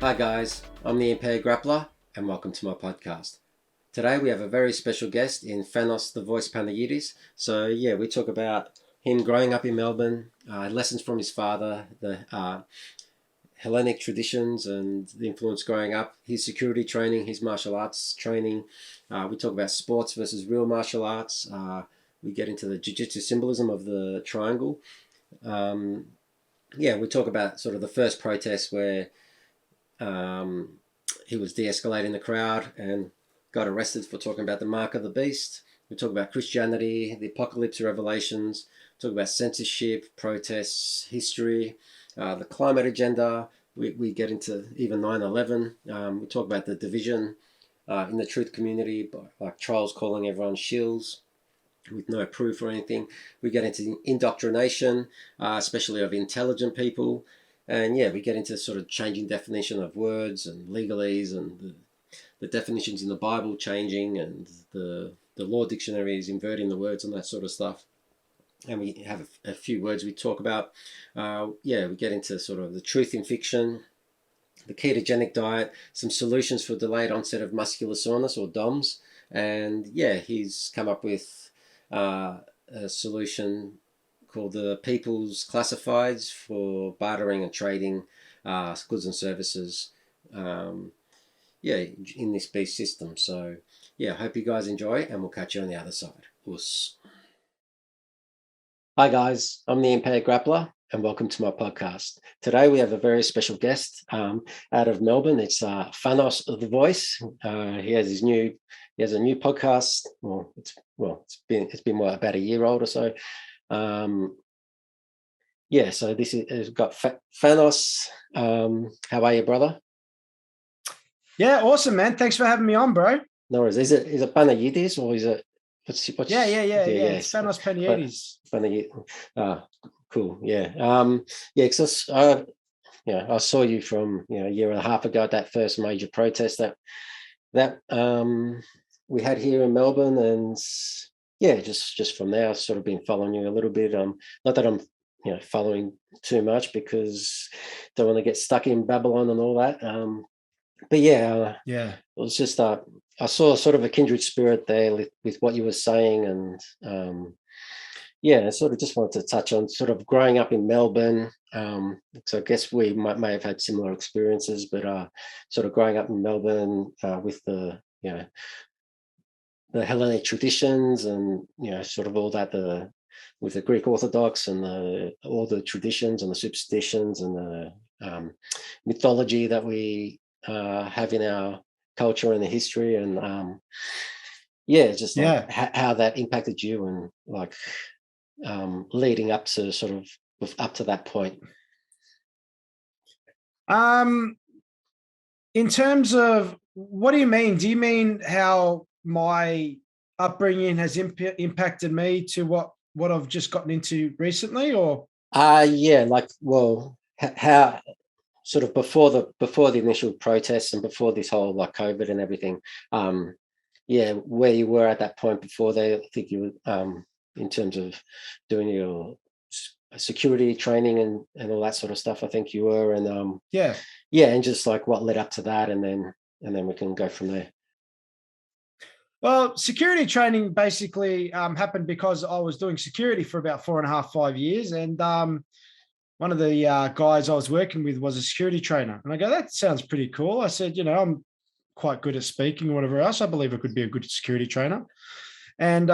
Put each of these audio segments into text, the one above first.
Hi guys, I'm the Impaired Grappler and welcome to my podcast. Today we have a very special guest in Fanos the Voice Panayides. So yeah, we talk about him growing up in Melbourne, lessons from his father, the Hellenic traditions and the influence growing up, his security training, his martial arts training. We talk about sports versus real martial arts. We get into the Jiu-Jitsu symbolism of the triangle. We talk about sort of the first protest where he was de-escalating the crowd and got arrested for talking about the mark of the beast. We talk about Christianity, the apocalypse revelations, talk about censorship, protests, history, the climate agenda. We get into even 9/11. We talk about the division in the truth community, like Charles calling everyone Shills with no proof or anything. We get into indoctrination, especially of intelligent people. And yeah, we get into sort of changing definition of words and legalese and the definitions in the Bible changing and the law dictionaries inverting the words and that sort of stuff. And we have a few words we talk about. We get into sort of the truth in fiction, the ketogenic diet, some solutions for delayed onset of muscular soreness or DOMS. And yeah, he's come up with a solution called the People's Classifieds for bartering and trading goods and services in this beast system. So yeah, hope you guys enjoy and we'll catch you on the other side. Us. Hi guys, I'm the Impaired Grappler and welcome to my podcast. Today we have a very special guest out of Melbourne. It's Fanos the Voice. He has a new podcast. It's been about a year old or so. So this is got Fanos. How are you, brother? Yeah, awesome, man. Thanks for having me on, bro. No worries. Is it Panayides or is it what's Yeah. It's Fanos Panayides. Cool. Yeah. Because I saw you from a year and a half ago at that first major protest that we had here in Melbourne, and just from there I've sort of been following you a little bit. Not that I'm following too much because don't want to get stuck in Babylon and all that. It was just I saw sort of a kindred spirit there with what you were saying, and I sort of just wanted to touch on sort of growing up in Melbourne. So I guess we may have had similar experiences, but sort of growing up in Melbourne with the Hellenic traditions and sort of all that with the Greek Orthodox and all the traditions and the superstitions and the mythology that we have in our culture and the history, and how that impacted you and like leading up to sort of up to that point. In terms of what do you mean? Do you mean how my upbringing has impacted me to what I've just gotten into recently, or? How sort of before the initial protests and before this whole like COVID and everything, where you were at that point before I think you were in terms of doing your security training and all that sort of stuff. I think you were, and and just like what led up to that, and then we can go from there. Well, security training basically happened because I was doing security for about 4.5-5 years, and one of the guys I was working with was a security trainer. And I go, that sounds pretty cool. I said, I'm quite good at speaking or whatever else. I believe I could be a good security trainer. And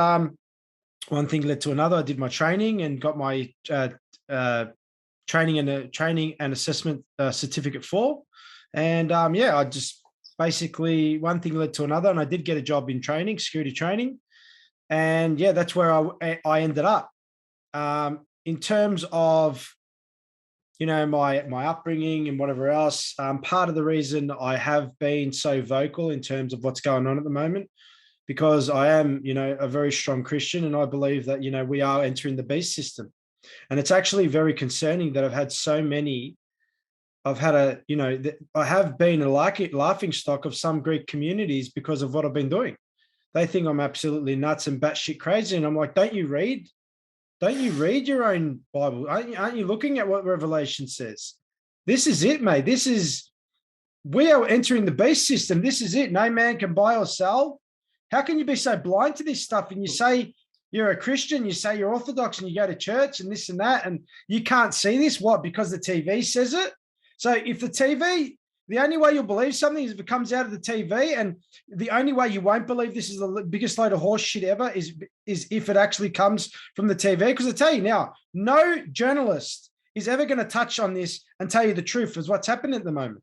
one thing led to another. I did my training and got my training and assessment certificate 4. And I just basically one thing led to another. And I did get a job in training, security training. And that's where I ended up. In terms of my upbringing and whatever else, part of the reason I have been so vocal in terms of what's going on at the moment, because I am, a very strong Christian, and I believe that, we are entering the beast system. And it's actually very concerning that I have been a laughing stock of some Greek communities because of what I've been doing. They think I'm absolutely nuts and batshit crazy. And I'm like, don't you read your own Bible? Aren't you looking at what Revelation says? This is it, mate. This is we are entering the beast system. This is it. No man can buy or sell. How can you be so blind to this stuff? And you say you're a Christian, you say you're Orthodox, and you go to church and this and that, and you can't see this. What? Because the TV says it. So if the TV, the only way you'll believe something is if it comes out of the TV, and the only way you won't believe this is the biggest load of horse shit ever is if it actually comes from the TV. Because I tell you now, no journalist is ever going to touch on this and tell you the truth as what's happening at the moment.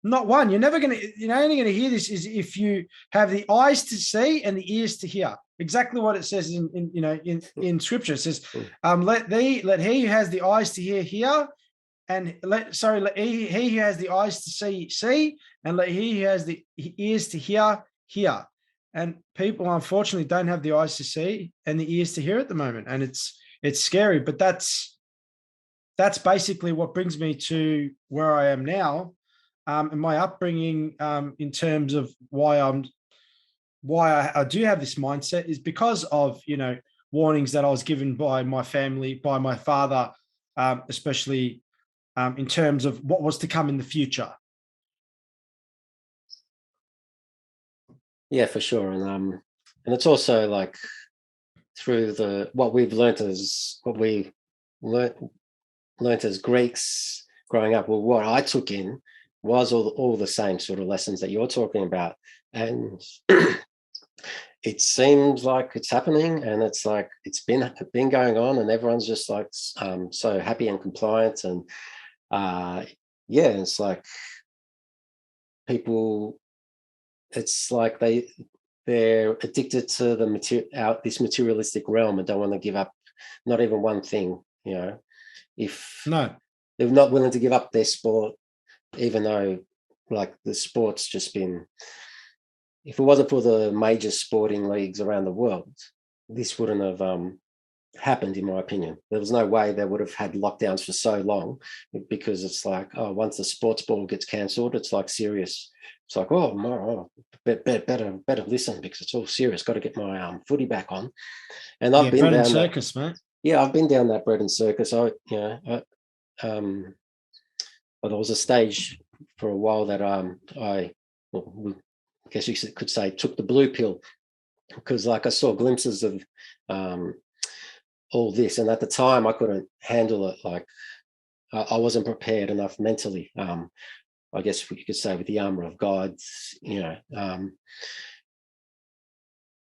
Not one. You're never going to, you're only going to hear this is if you have the eyes to see and the ears to hear. Exactly what it says in scripture. It says, let he who has the eyes to hear, and let he who has the eyes to see, and let he who has the ears to hear. And people unfortunately don't have the eyes to see and the ears to hear at the moment. And it's scary, but that's basically what brings me to where I am now. And my upbringing, in terms of why I do have this mindset, is because of warnings that I was given by my family, by my father, especially in terms of what was to come in the future. Yeah, for sure, and it's also like through what we learnt as Greeks growing up. Well, what I took in was all the same sort of lessons that you're talking about, and it seems like it's happening, and it's like it's been going on, and everyone's just like so happy and compliant, and it's like people, it's like they're addicted to this materialistic realm and don't want to give up not even one thing. If No, they're not willing to give up their sport, even though like the sport's just been, if it wasn't for the major sporting leagues around the world, this wouldn't have happened, in my opinion. There was no way they would have had lockdowns for so long, because it's like, once the sports ball gets cancelled, it's like serious. It's like, better listen, because it's all serious. Got to get my footy back on. And I've been bread down and circus, mate. Yeah, I've been down that bread and circus. But there was a stage for a while that I guess you could say took the blue pill, because like I saw glimpses of all this, and at the time I couldn't handle it. Like I wasn't prepared enough mentally. I guess you could say with the armor of God,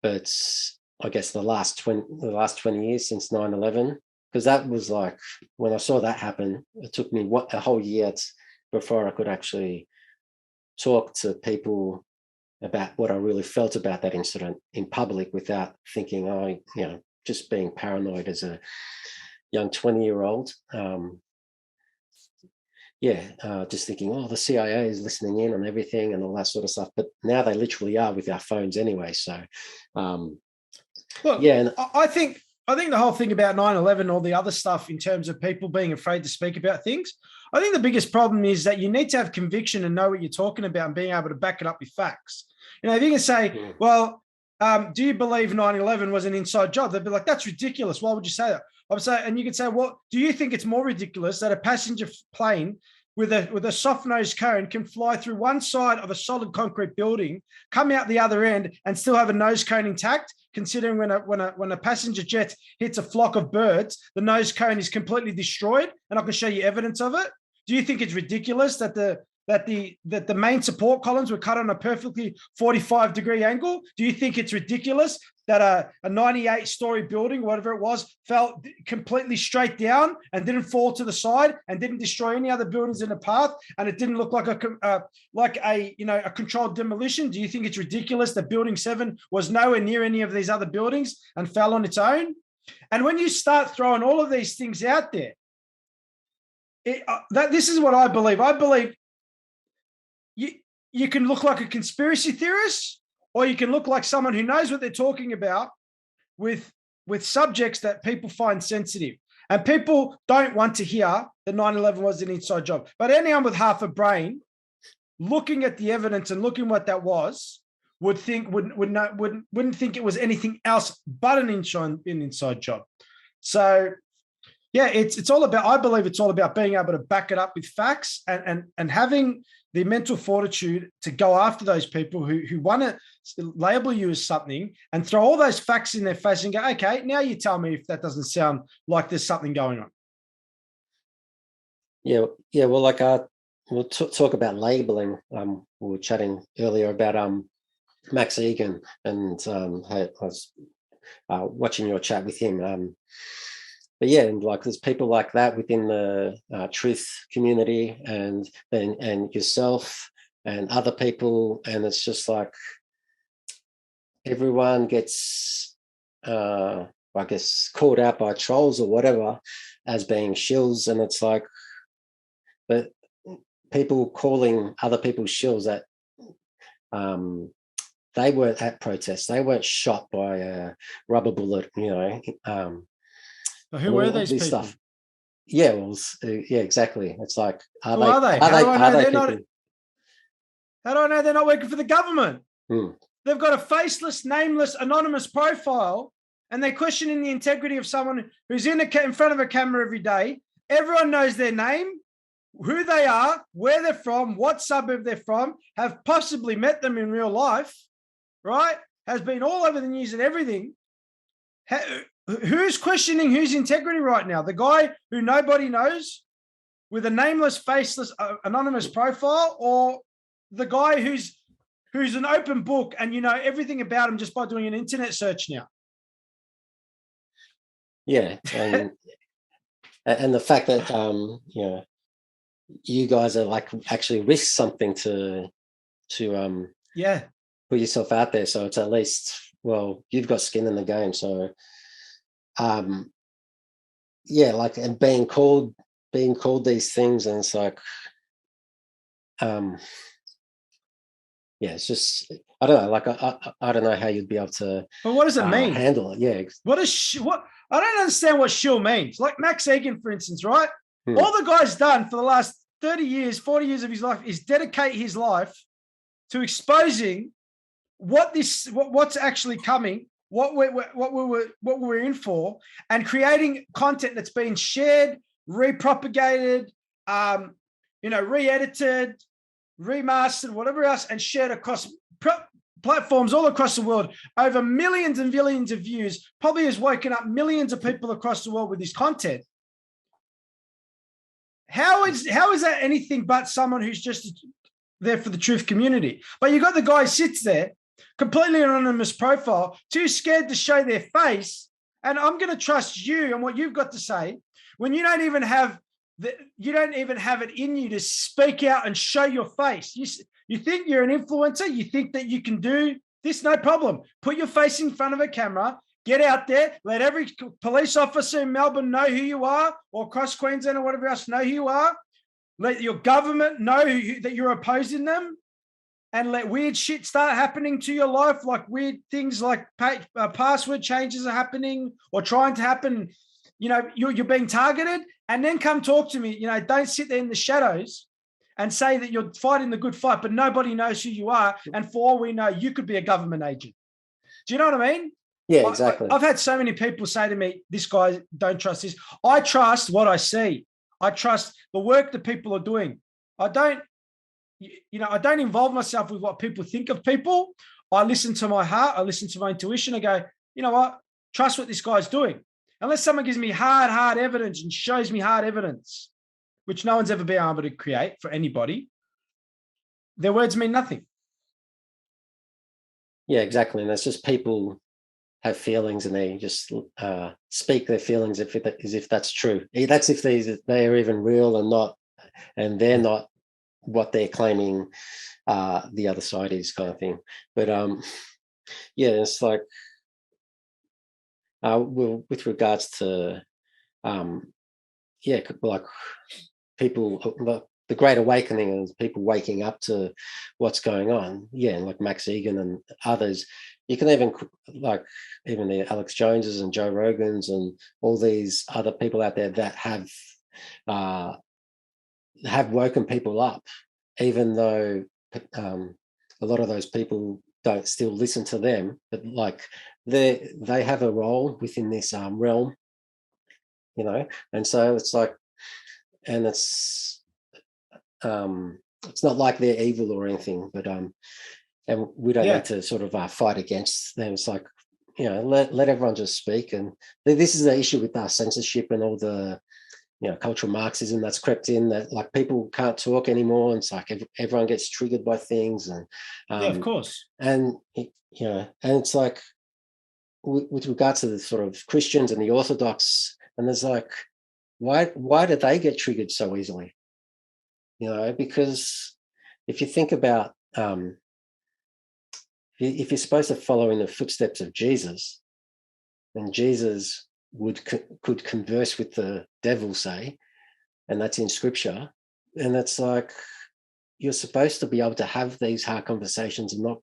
but I guess the last 20 years since 9/11. Because that was like, when I saw that happen, it took me a whole year before I could actually talk to people about what I really felt about that incident in public, without thinking, just being paranoid as a young 20-year-old. Just thinking, the CIA is listening in on everything and all that sort of stuff. But now they literally are with our phones anyway. So, I think the whole thing about 9/11, all the other stuff in terms of people being afraid to speak about things, I think the biggest problem is that you need to have conviction and know what you're talking about and being able to back it up with facts. If you can say, well, do you believe 9/11 was an inside job? They'd be like, that's ridiculous. Why would you say that? I would say, and you could say, well, do you think it's more ridiculous that a passenger plane with a soft nose cone can fly through one side of a solid concrete building, come out the other end, and still have a nose cone intact? Considering when a passenger jet hits a flock of birds, the nose cone is completely destroyed, and I can show you evidence of it. Do you think it's ridiculous that the main support columns were cut on a perfectly 45-degree angle? Do you think it's ridiculous that a 98-story building, whatever it was, fell completely straight down and didn't fall to the side and didn't destroy any other buildings in the path, and it didn't look like a controlled demolition? Do you think it's ridiculous that Building 7 was nowhere near any of these other buildings and fell on its own? And when you start throwing all of these things out there, this is what I believe. I believe you can look like a conspiracy theorist, or you can look like someone who knows what they're talking about with subjects that people find sensitive. And people don't want to hear that 9/11 was an inside job. But anyone with half a brain, looking at the evidence and looking what that was, wouldn't think it was anything else but an inside job. So Yeah, it's all about, I believe it's all about being able to back it up with facts and having the mental fortitude to go after those people who want to label you as something and throw all those facts in their face and go, okay, now you tell me if that doesn't sound like there's something going on. Yeah, yeah. Well, we'll talk about labeling. We were chatting earlier about Max Egan, and I was watching your chat with him. But yeah, and like there's people like that within the truth community, and yourself and other people, and it's just like everyone gets, I guess, called out by trolls or whatever as being shills, and it's like, but people calling other people shills that they weren't at protests, they weren't shot by a rubber bullet, So who were these this people? stuff. Yeah, well, yeah, exactly. It's like, Who are they? How do I know they're people? not? How do I know they're not working for the government? Hmm. They've got a faceless, nameless, anonymous profile, and they're questioning the integrity of someone who's in front of a camera every day. Everyone knows their name, who they are, where they're from, what suburb they're from, have possibly met them in real life, right? Has been all over the news and everything. Who's questioning whose integrity right now? The guy who nobody knows with a nameless, faceless, anonymous profile, or the guy who's an open book and you know everything about him just by doing an internet search now? Yeah, and the fact that you guys are like actually risk something to yeah, put yourself out there, so it's at least, well, you've got skin in the game. So yeah, like, and being called these things, and it's like yeah, it's just, I don't know, like I don't know how you'd be able to but what does it mean? handle it. Yeah, What is what? I don't understand what shill means. Like Max Egan, for instance, right? Hmm. All the guy's done for the last 30 years, 40 years of his life is dedicate his life to exposing what's actually coming, what we're in for, and creating content that's been shared, repropagated, re-edited, remastered, whatever else, and shared across platforms all across the world, over millions and billions of views, probably has woken up millions of people across the world with his content. How is that anything but someone who's just there for the truth community? But you got the guy who sits there, completely anonymous profile, too scared to show their face. And I'm going to trust you and what you've got to say when you don't even have it in you to speak out and show your face. You think you're an influencer. You think that you can do this, no problem. Put your face in front of a camera, get out there, let every police officer in Melbourne know who you are, or across Queensland or whatever else know who you are. Let your government know that you're opposing them, and let weird shit start happening to your life, like weird things like password changes are happening or trying to happen. You're being targeted, and then come talk to me. Don't sit there in the shadows and say that you're fighting the good fight, but nobody knows who you are. And for all we know, you could be a government agent. Do you know what I mean? Yeah, exactly. I've had so many people say to me, this guy, don't trust this. I trust what I see. I trust the work that people are doing. I don't involve myself with what people think of people. I listen to my heart. I listen to my intuition. I go, you know what? Trust what this guy's doing. Unless someone gives me hard evidence and shows me hard evidence, which no one's ever been able to create for anybody, their words mean nothing. Yeah, exactly. And it's just people have feelings, and they just speak their feelings as if that's true. That's if they are even real or not, and they're not what they're claiming the other side is, kind of thing. But yeah, it's like well, with regards to like people, the great awakening and people waking up to what's going on. Yeah, like Max Egan and others. You can even the Alex Joneses and Joe Rogans and all these other people out there that have woken people up, even though a lot of those people don't still listen to them, but like they have a role within this realm, you know. And so it's like, and it's not like they're evil or anything, but and we don't need to sort of fight against them. It's like, you know, let everyone just speak. And this is the issue with censorship and all the, you know, cultural Marxism that's crept in, that like people can't talk anymore. And it's like everyone gets triggered by things. And of course. And you know, and it's like with regard to the sort of Christians and the Orthodox, and there's like, why do they get triggered so easily? You know, because if you think about if you're supposed to follow in the footsteps of Jesus, then Jesus could converse with the devil, say, and that's in Scripture, and it's like you're supposed to be able to have these hard conversations and not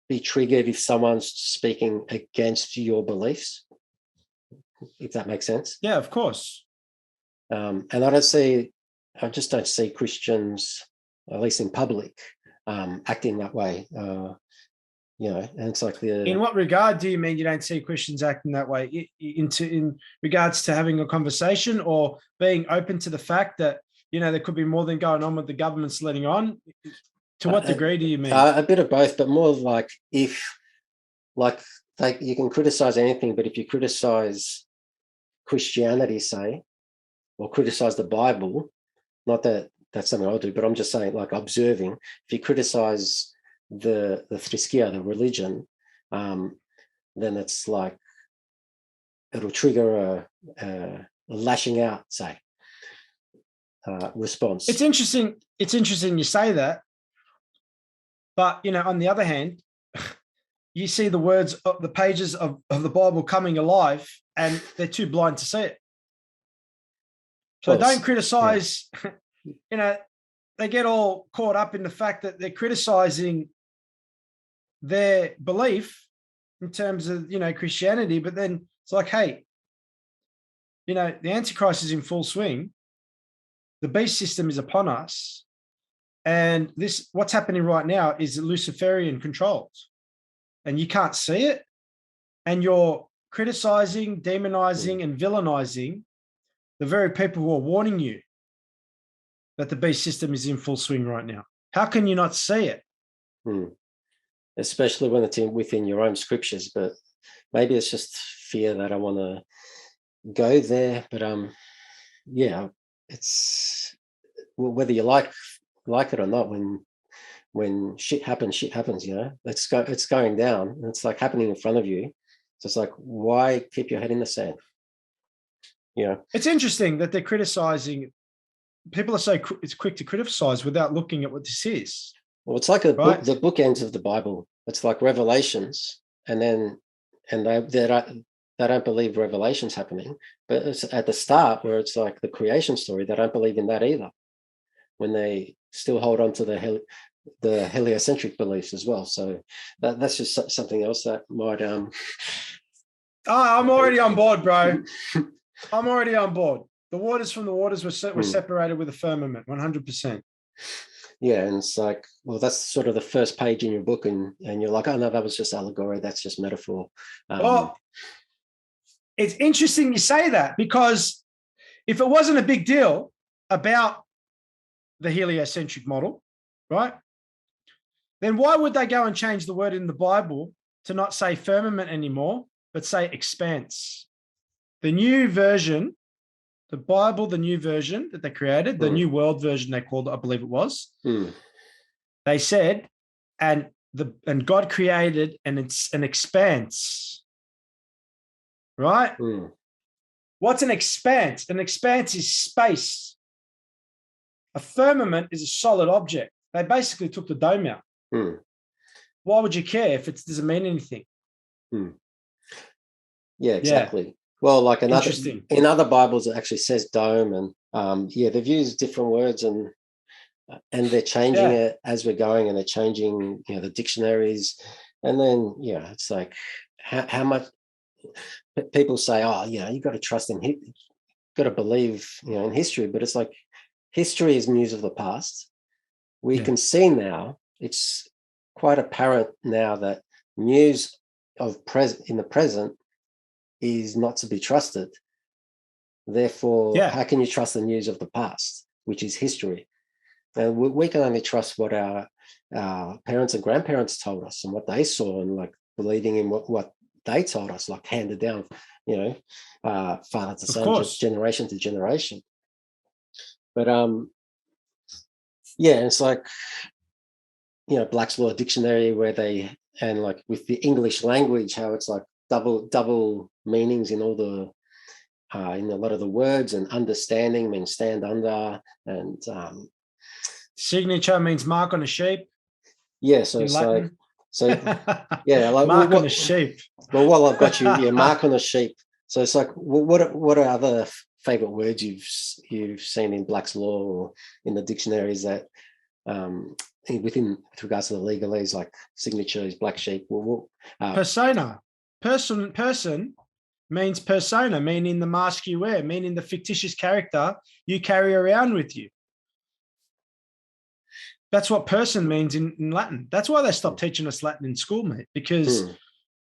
be triggered if someone's speaking against your beliefs, if that makes sense. Yeah, of course. And I just don't see Christians, at least in public, acting that way. You know, and it's like in what regard do you mean you don't see Christians acting that way? In regards to having a conversation or being open to the fact that, you know, there could be more than going on with the government's letting on? To what degree do you mean? A bit of both, but more like if, like, you can criticize anything, but if you criticize Christianity, say, or criticize the Bible, not that that's something I'll do, but I'm just saying, like, observing, if you criticize the thriskia, the religion, then it's like it'll trigger a lashing out, say, response. It's interesting you say that, but, you know, on the other hand, you see the words of the pages of the Bible coming alive and they're too blind to see it. So don't criticize, you know, they get all caught up in the fact that they're criticizing their belief in terms of, you know, Christianity, but then it's like, hey, you know, the Antichrist is in full swing. The beast system is upon us. And what's happening right now is Luciferian controlled. And you can't see it. And you're criticizing, demonizing, and villainizing the very people who are warning you that the beast system is in full swing right now. How can you not see it? Especially when it's within your own scriptures. But maybe it's just fear that I want to go there. But yeah, it's whether you like it or not. When shit happens, you know. It's going down, and it's like happening in front of you. So it's like, why keep your head in the sand? Yeah, it's interesting that they're criticizing. People are so it's quick to criticize without looking at what this is. Well, it's like the bookends of the Bible. It's like Revelations, and they don't believe Revelation's happening, but it's at the start where it's like the creation story. They don't believe in that either, when they still hold on to the heliocentric beliefs as well. So that's just something else that might. I'm already on board, bro. I'm already on board. The waters from the waters were separated with a firmament, 100%. Yeah, and it's like, well, that's sort of the first page in your book, and you're like, oh no, that was just allegory. That's just metaphor. Well, it's interesting you say that, because if it wasn't a big deal about the heliocentric model, right, then why would they go and change the word in the Bible to not say firmament anymore, but say expanse? The new version, the Bible, the new version that they created, the New World version they called it, I believe it was. They said, and God created an expanse, right? What's an expanse? An expanse is space. A firmament is a solid object. They basically took the dome out. Why would you care if it doesn't mean anything? Yeah, exactly. Yeah. Well, like in other Bibles, it actually says dome, and they've used different words, and they're changing it as we're going, and they're changing, you know, the dictionaries, and then it's like how much people say, oh, you know, you got to trust in, got to believe, you know, in history, but it's like history is news of the past. We can see now, it's quite apparent now that news of in the present is not to be trusted. Therefore, Yeah, how can you trust the news of the past, which is history? And we can only trust what our parents and grandparents told us and what they saw, and like believing in what they told us, like handed down, father to of son, course. generation to generation. But yeah, it's like, Black's Law Dictionary, where and like with the English language, how it's like double meanings in all the in a lot of the words, and understanding means stand under, and Signature means mark on a sheep yeah, so in it's like, Latin. so yeah, like Mark on a sheep. well, while I've got you, yeah, mark on a sheep. So it's like, what are other favorite words you've seen in Black's Law or in the dictionaries that with regards to the legalese, like signatures, black sheep? Persona. Person means persona, meaning the mask you wear, meaning the fictitious character you carry around with you. That's what person means in Latin. That's why they stopped teaching us Latin in school, mate, because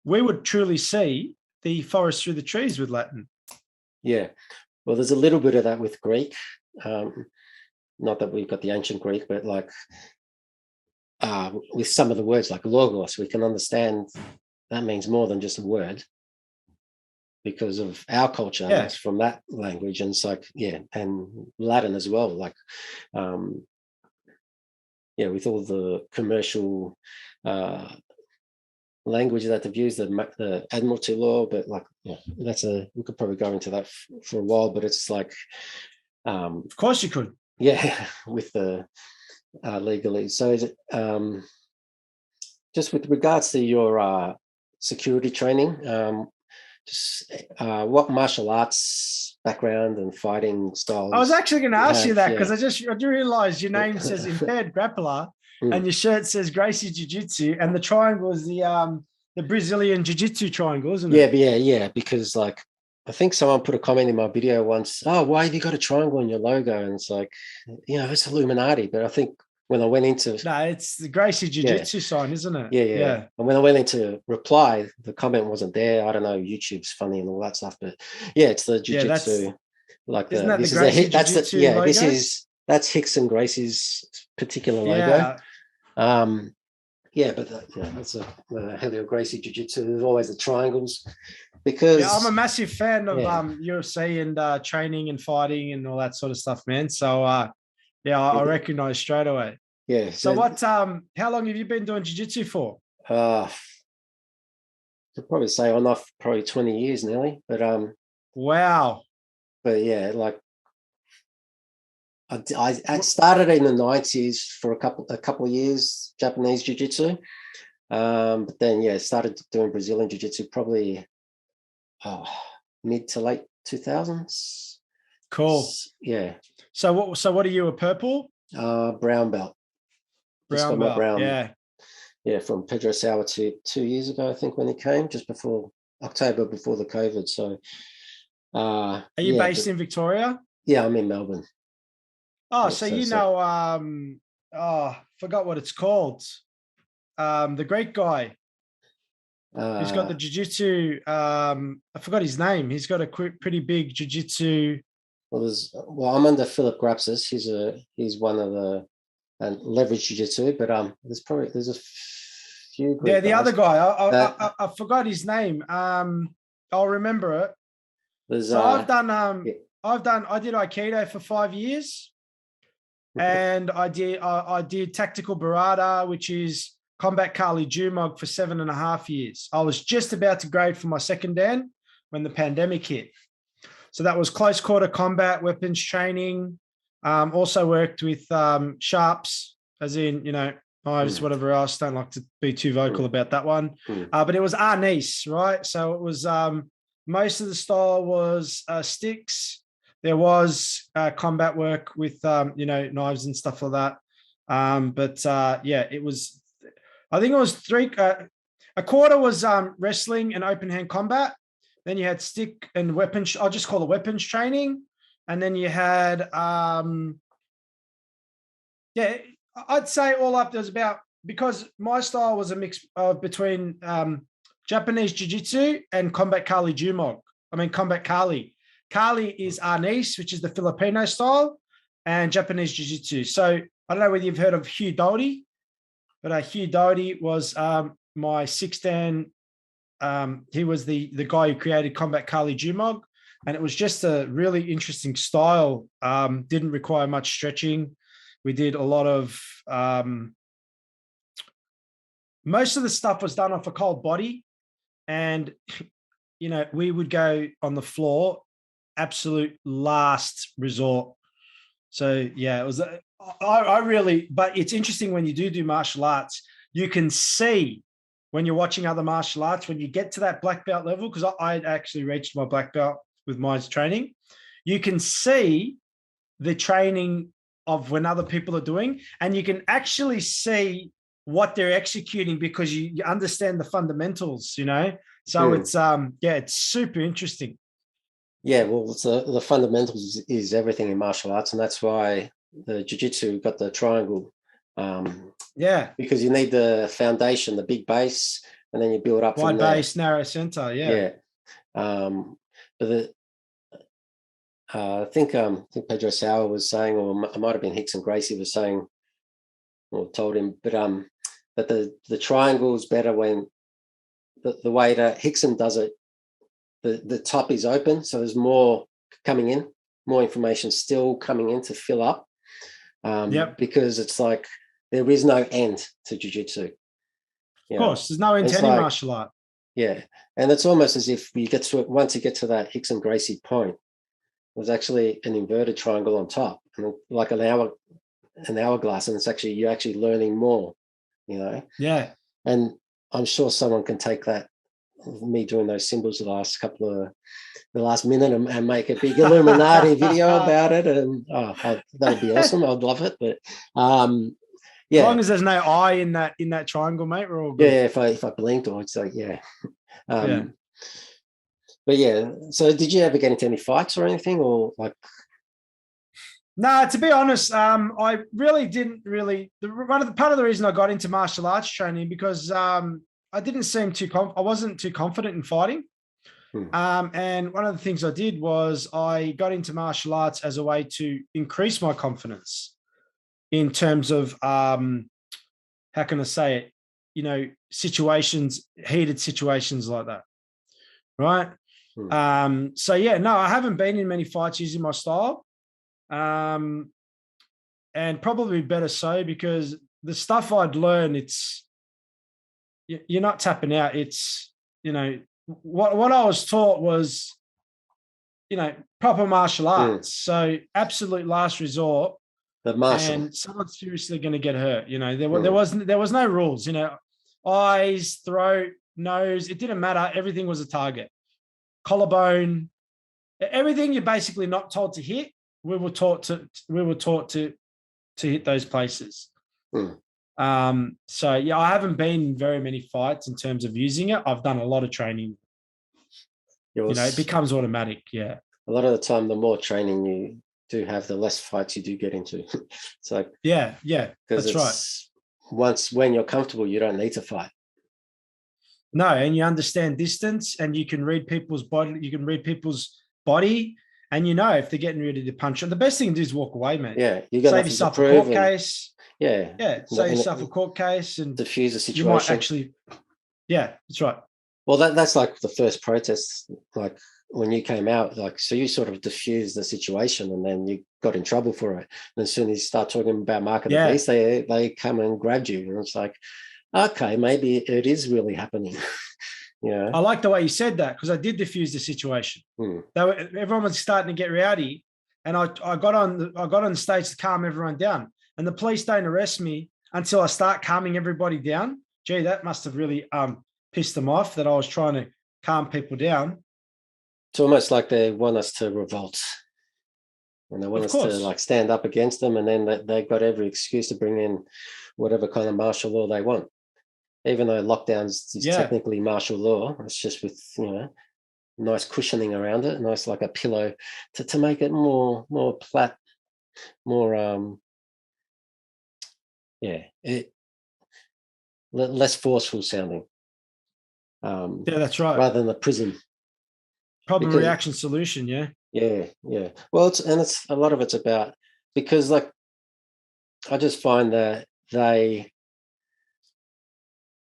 we would truly see the forest through the trees with Latin. Yeah. Well, there's a little bit of that with Greek. Not that we've got the ancient Greek, but like with some of the words like logos, we can understand that means more than just a word because of our culture. Yeah. And it's from that language. And it's like, yeah, and Latin as well. Like, with all the commercial language that they've used, the Admiralty law, but like, we could probably go into that for a while, but it's like, of course you could. Yeah, with the legalese. So is it just with regards to your security training, just what martial arts background and fighting styles? I was actually going to ask you that because yeah. I realized your name says Impaired Grappler and your shirt says Gracie Jiu-Jitsu, and the triangle is the Brazilian Jiu-Jitsu triangle, isn't it? Yeah, because like I think someone put a comment in my video once, oh, why have you got a triangle in your logo? And it's like, it's Illuminati. But I think when I went into... No, it's the Gracie Jiu-Jitsu sign, isn't it? Yeah. And when I went into reply, the comment wasn't there. I don't know, YouTube's funny and all that stuff. But yeah, it's the Jiu-Jitsu. Isn't that the Gracie Jiu-Jitsu logo? That's Hicks and Gracie's particular logo. But that's the Helio Gracie Jiu-Jitsu. There's always the triangles. Because I'm a massive fan of UFC and training and fighting and all that sort of stuff, man. So I recognize straight away. Yeah. So what? How long have you been doing jiu-jitsu for? I'd probably say on off probably 20 years nearly. But wow. But yeah, like I started in the 90s for a couple of years, Japanese jiu-jitsu. But then started doing Brazilian jiu-jitsu probably mid to late 2000s. Cool. Yeah. So what are you, a purple? Brown belt. Brown belt. Yeah, from Pedro Sauer 2 years ago, I think, when he came, just before October, before the COVID. So are you based in Victoria? Yeah, I'm in Melbourne. Oh, forgot what it's called. The great guy. He's got the jiu-jitsu. I forgot his name. He's got a pretty big jiu-jitsu. Well, I'm under Philip Grapsis. He's one of the leverage jiu-jitsu, but there's a few. Yeah, the other guy. I forgot his name. I'll remember it. I did Aikido for 5 years, and I did tactical Barada, which is combat Kali Jumog, for 7.5 years. I was just about to grade for my second Dan when the pandemic hit. So that was close quarter combat, weapons training. Also worked with sharps, as in, knives, whatever else. Don't like to be too vocal about that one. But it was arnis, right? So it was most of the style was sticks. There was combat work with, knives and stuff like that. It was, I think it was a quarter was wrestling and open hand combat. Then you had stick and weapons. I'll just call it weapons training. And then you had, I'd say all up, there's about, because my style was a mix between Japanese jiu-jitsu and combat Kali Jumog. Combat Kali. Kali is Arnis, which is the Filipino style, and Japanese Jiu-Jitsu. So I don't know whether you've heard of Hugh Doherty, but Hugh Doherty was my 6'10". He was the guy who created Combat Kali Jumog, and it was just a really interesting style. Didn't require much stretching. We did a lot of most of the stuff was done off a cold body, and we would go on the floor, absolute last resort. So yeah, it was. I really, but it's interesting when you do martial arts, you can see when you're watching other martial arts, when you get to that black belt level, because I actually reached my black belt with my training, you can see the training of when other people are doing, and you can actually see what they're executing because you understand the fundamentals, So it's it's super interesting. Yeah, well, the fundamentals is everything in martial arts, and that's why the jiu-jitsu got the triangle. Because you need the foundation, the big base, and then you build up wide from there. base, narrow center. Yeah. But I think Pedro Sauer was saying, or it might have been Hickson Gracie was saying, or told him, but that the triangle is better when the way that Hickson does it. The top is open, so there's more coming in, more information still coming in to fill up. Because it's like there is no end to jiu-jitsu. Of course, there's no end to any martial art. Yeah, and it's almost as if you get to it once you get to that Hickson Gracie point. There's actually an inverted triangle on top, and like an hourglass, and you're actually learning more. Yeah, and I'm sure someone can take that. Me doing those symbols the last minute and make a big Illuminati video about it, and that would be awesome. I'd love it, but as long as there's no eye in that triangle, mate, we're all good. Yeah, if I blinked, I'd say But yeah, so did you ever get into any fights or anything, or like? No, to be honest, I really didn't really. Part of the reason I got into martial arts training because I didn't seem I wasn't too confident in fighting. And one of the things I did was I got into martial arts as a way to increase my confidence in terms of, how can I say it? Situations, heated situations like that. Right. So yeah, no, I haven't been in many fights using my style. And probably better so, because the stuff I'd learned, you're not tapping out. It's, what I was taught was, proper martial arts. So absolute last resort. And someone's seriously going to get hurt. There was no rules, eyes, throat, nose, it didn't matter. Everything was a target. Collarbone, everything you're basically not told to hit. We were taught to hit those places. So yeah, I haven't been in very many fights in terms of using it. I've done a lot of training. It becomes automatic. Yeah. A lot of the time, the more training you do have, the less fights you do get into. It's like, yeah, that's right. When you're comfortable, you don't need to fight. No, and you understand distance, and you can read people's body. You can read people's body, and if they're getting ready to punch. And the best thing to do is walk away, mate. Yeah, you got save yourself a court case. Yeah, save yourself a court case and diffuse the situation. You might actually. Yeah, that's right. Well, that's like the first protest, like when you came out, like, so you sort of diffused the situation, and then you got in trouble for it. And as soon as you start talking about Mark of the Beast, they come and grabbed you, and it's like, okay, maybe it is really happening. I like the way you said that, because I did diffuse the situation. Everyone was starting to get rowdy, and I got on the stage to calm everyone down. And the police don't arrest me until I start calming everybody down. Gee, that must have really pissed them off that I was trying to calm people down. It's almost like they want us to revolt, and they want us to like stand up against them, and then they've got every excuse to bring in whatever kind of martial law they want. Even though lockdowns is technically martial law, it's just with nice cushioning around it, nice like a pillow to make it more flat, more less forceful sounding. That's right. Rather than the prison. Problem, because reaction, solution. Yeah. yeah. Well, it's a lot of it's about, because like I just find that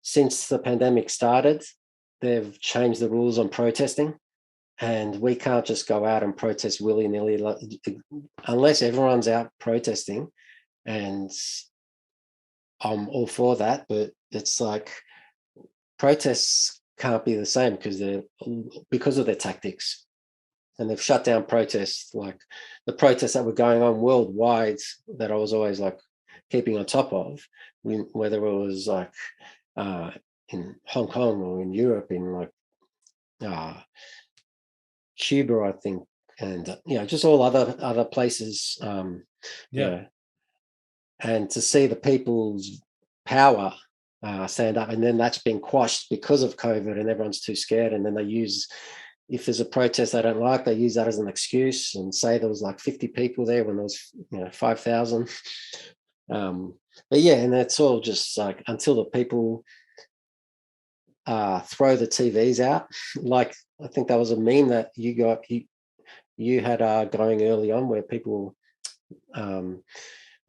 since the pandemic started, they've changed the rules on protesting, and we can't just go out and protest willy-nilly unless everyone's out protesting. And I'm all for that, but it's like protests can't be the same because of their tactics. And they've shut down protests, like the protests that were going on worldwide that I was always like keeping on top of, whether it was like in Hong Kong or in Europe, in like Cuba, I think, and just all other places. Yeah. And to see the people's power stand up, and then that's been quashed because of COVID, and everyone's too scared, and then they use, if there's a protest they don't like, they use that as an excuse and say there was like 50 people there when there was 5,000. But yeah, and it's all just like until the people throw the TVs out. Like I think that was a meme that you had going early on, where people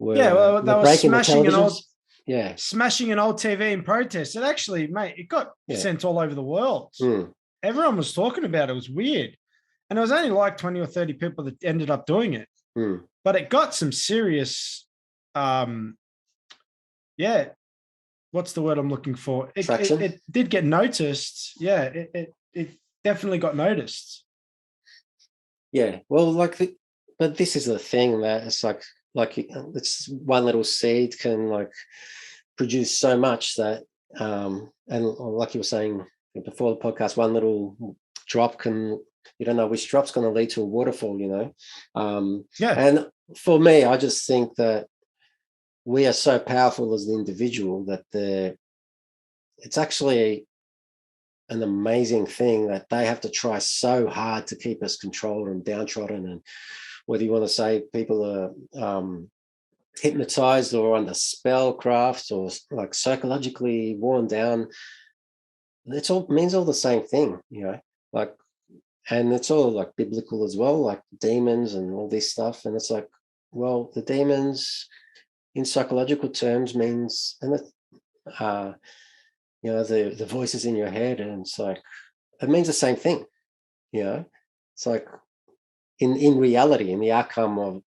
were they were breaking the smashing televisions. smashing an old TV in protest. It actually, mate, it got sent all over the world. Everyone was talking about it. It was weird. And it was only like 20 or 30 people that ended up doing it. But it got some serious, what's the word I'm looking for? It did get noticed. Yeah, it definitely got noticed. Yeah, well, but this is the thing, that it's like it's one little seed can like produce so much that, and like you were saying before the podcast, one little drop you don't know which drop's going to lead to a waterfall, And for me, I just think that we are so powerful as an individual that it's actually an amazing thing that they have to try so hard to keep us controlled and downtrodden. And whether you want to say people are hypnotized or under spellcraft or like psychologically worn down, it all means all the same thing, like, and it's all like biblical as well, like demons and all this stuff. And it's like, well, the demons in psychological terms means, and the voices in your head, and it's like, it means the same thing. It's like in reality, in the outcome of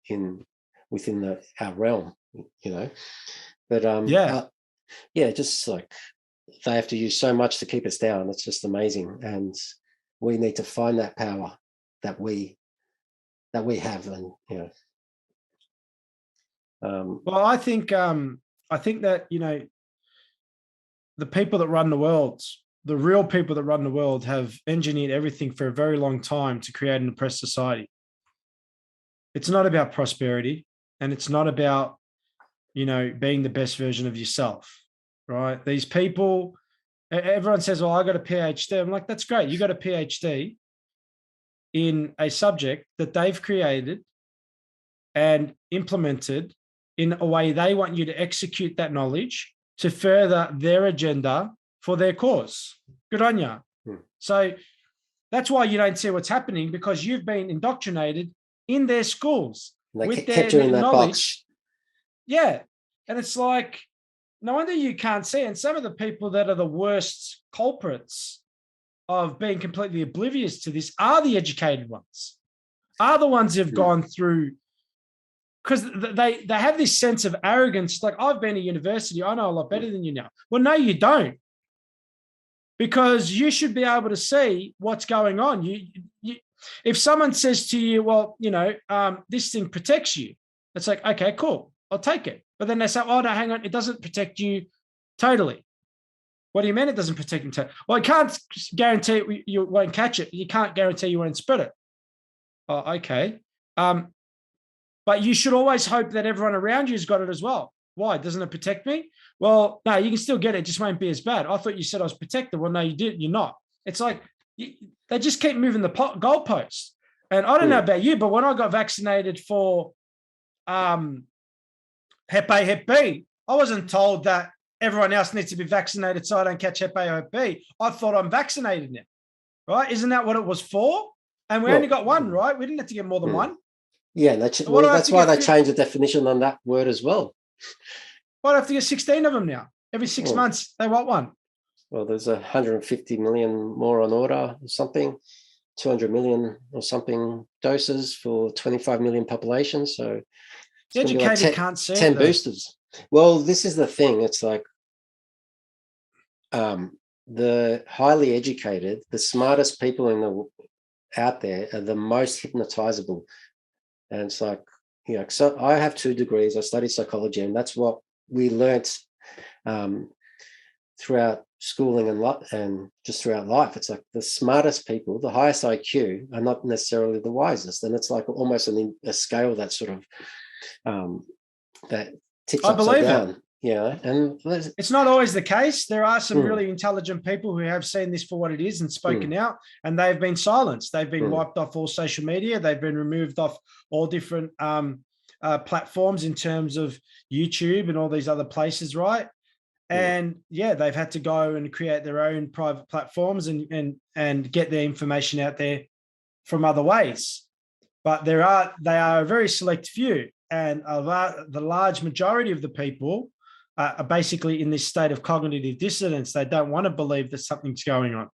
within our realm, but just like they have to use so much to keep us down. It's just amazing, and we need to find that power that we have. And well, I think that the people that run the world, the real people that run the world, have engineered everything for a very long time to create an oppressed society. It's not about prosperity, and it's not about, being the best version of yourself, right? These people, everyone says, well, I got a PhD. I'm like, that's great. You got a PhD in a subject that they've created and implemented in a way they want you to execute that knowledge to further their agenda for their cause. Good on you. So that's why you don't see what's happening, because you've been indoctrinated in their schools with their knowledge. Box. Yeah. And it's like, no wonder you can't see. And some of the people that are the worst culprits of being completely oblivious to this are the educated ones, are the ones who've gone through, because they have this sense of arrogance. Like, I've been to university, I know a lot better than you now. Well, no, you don't. Because you should be able to see what's going on. If someone says to you, well, this thing protects you, it's like, okay, cool, I'll take it. But then they say, oh, no, hang on, it doesn't protect you totally. What do you mean it doesn't protect you totally? Well, I can't guarantee you won't catch it. You can't guarantee you won't spread it. Oh, okay. But you should always hope that everyone around you has got it as well. Why? Doesn't it protect me? Well, no, you can still get it. It just won't be as bad. I thought you said I was protected. Well, no, you did. You're not. It's like they just keep moving the goalposts. And I don't know about you, but when I got vaccinated for Hep A, Hep B, I wasn't told that everyone else needs to be vaccinated so I don't catch Hep A or Hep B. I thought I'm vaccinated now, right? Isn't that what it was for? And we only got one, right? We didn't have to get more than one. Yeah, So what do I have that's to why get they changed the definition on that word as well. Why do I have to get 16 of them now? Every 6 months, they want one. Well, there's 150 million more on order or something, 200 million or something doses for 25 million population. So it's The going to be like educated can't see 10 it, though. boosters. Well, this is the thing. It's like the highly educated, the smartest people out there are the most hypnotizable. And it's like, so I have 2 degrees. I studied psychology, and that's what we learnt throughout schooling and just throughout life. It's like the smartest people, the highest IQ, are not necessarily the wisest. And it's like almost a scale that sort of that tips upside down. Yeah, and it's not always the case. There are some really intelligent people who have seen this for what it is and spoken out, and they've been silenced. They've been wiped off all social media. They've been removed off all different platforms in terms of YouTube and all these other places, right? And they've had to go and create their own private platforms and get their information out there from other ways. But they are a very select few, and the large majority of the people are basically in this state of cognitive dissonance. They don't want to believe that something's going on.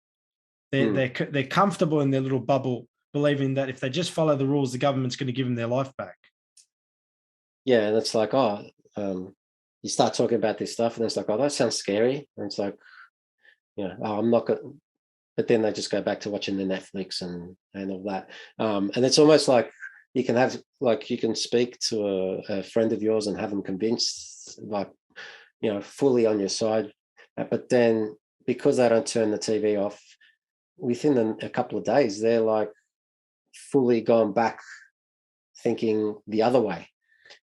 They're comfortable in their little bubble, believing that if they just follow the rules, the government's going to give them their life back. Yeah, and it's like, you start talking about this stuff, and it's like, that sounds scary. And it's like, I'm not going. But then they just go back to watching the Netflix and all that. And it's almost like you can speak to a friend of yours and have them convinced, like, fully on your side. But then because they don't turn the TV off, within a couple of days, they're like fully gone back thinking the other way.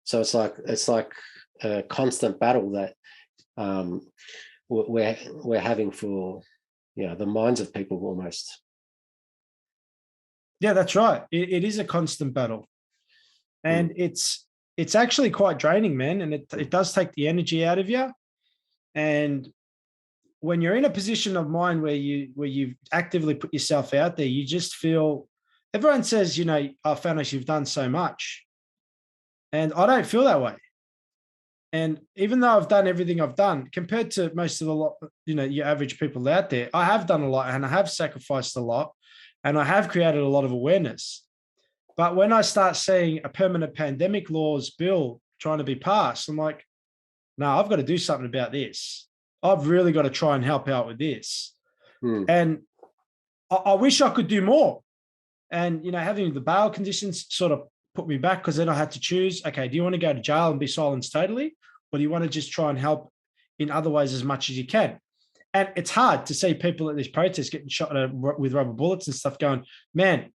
So it's like a constant battle that we're having for the minds of people almost. Yeah, that's right. It is a constant battle, and it's actually quite draining, man. And it does take the energy out of you. And when you're in a position of mind where you've actively put yourself out there, you just feel. Everyone says, Fanos, you've done so much, and I don't feel that way. And even though I've done everything I've done, compared to most of your average people out there, I have done a lot, and I have sacrificed a lot, and I have created a lot of awareness. But when I start seeing a permanent pandemic laws bill trying to be passed, I'm like, no, I've got to do something about this. I've really got to try and help out with this. And I wish I could do more. And, having the bail conditions sort of put me back, because then I had to choose, okay, do you want to go to jail and be silenced totally? Or do you want to just try and help in other ways as much as you can? And it's hard to see people at these protests getting shot with rubber bullets and stuff going, man,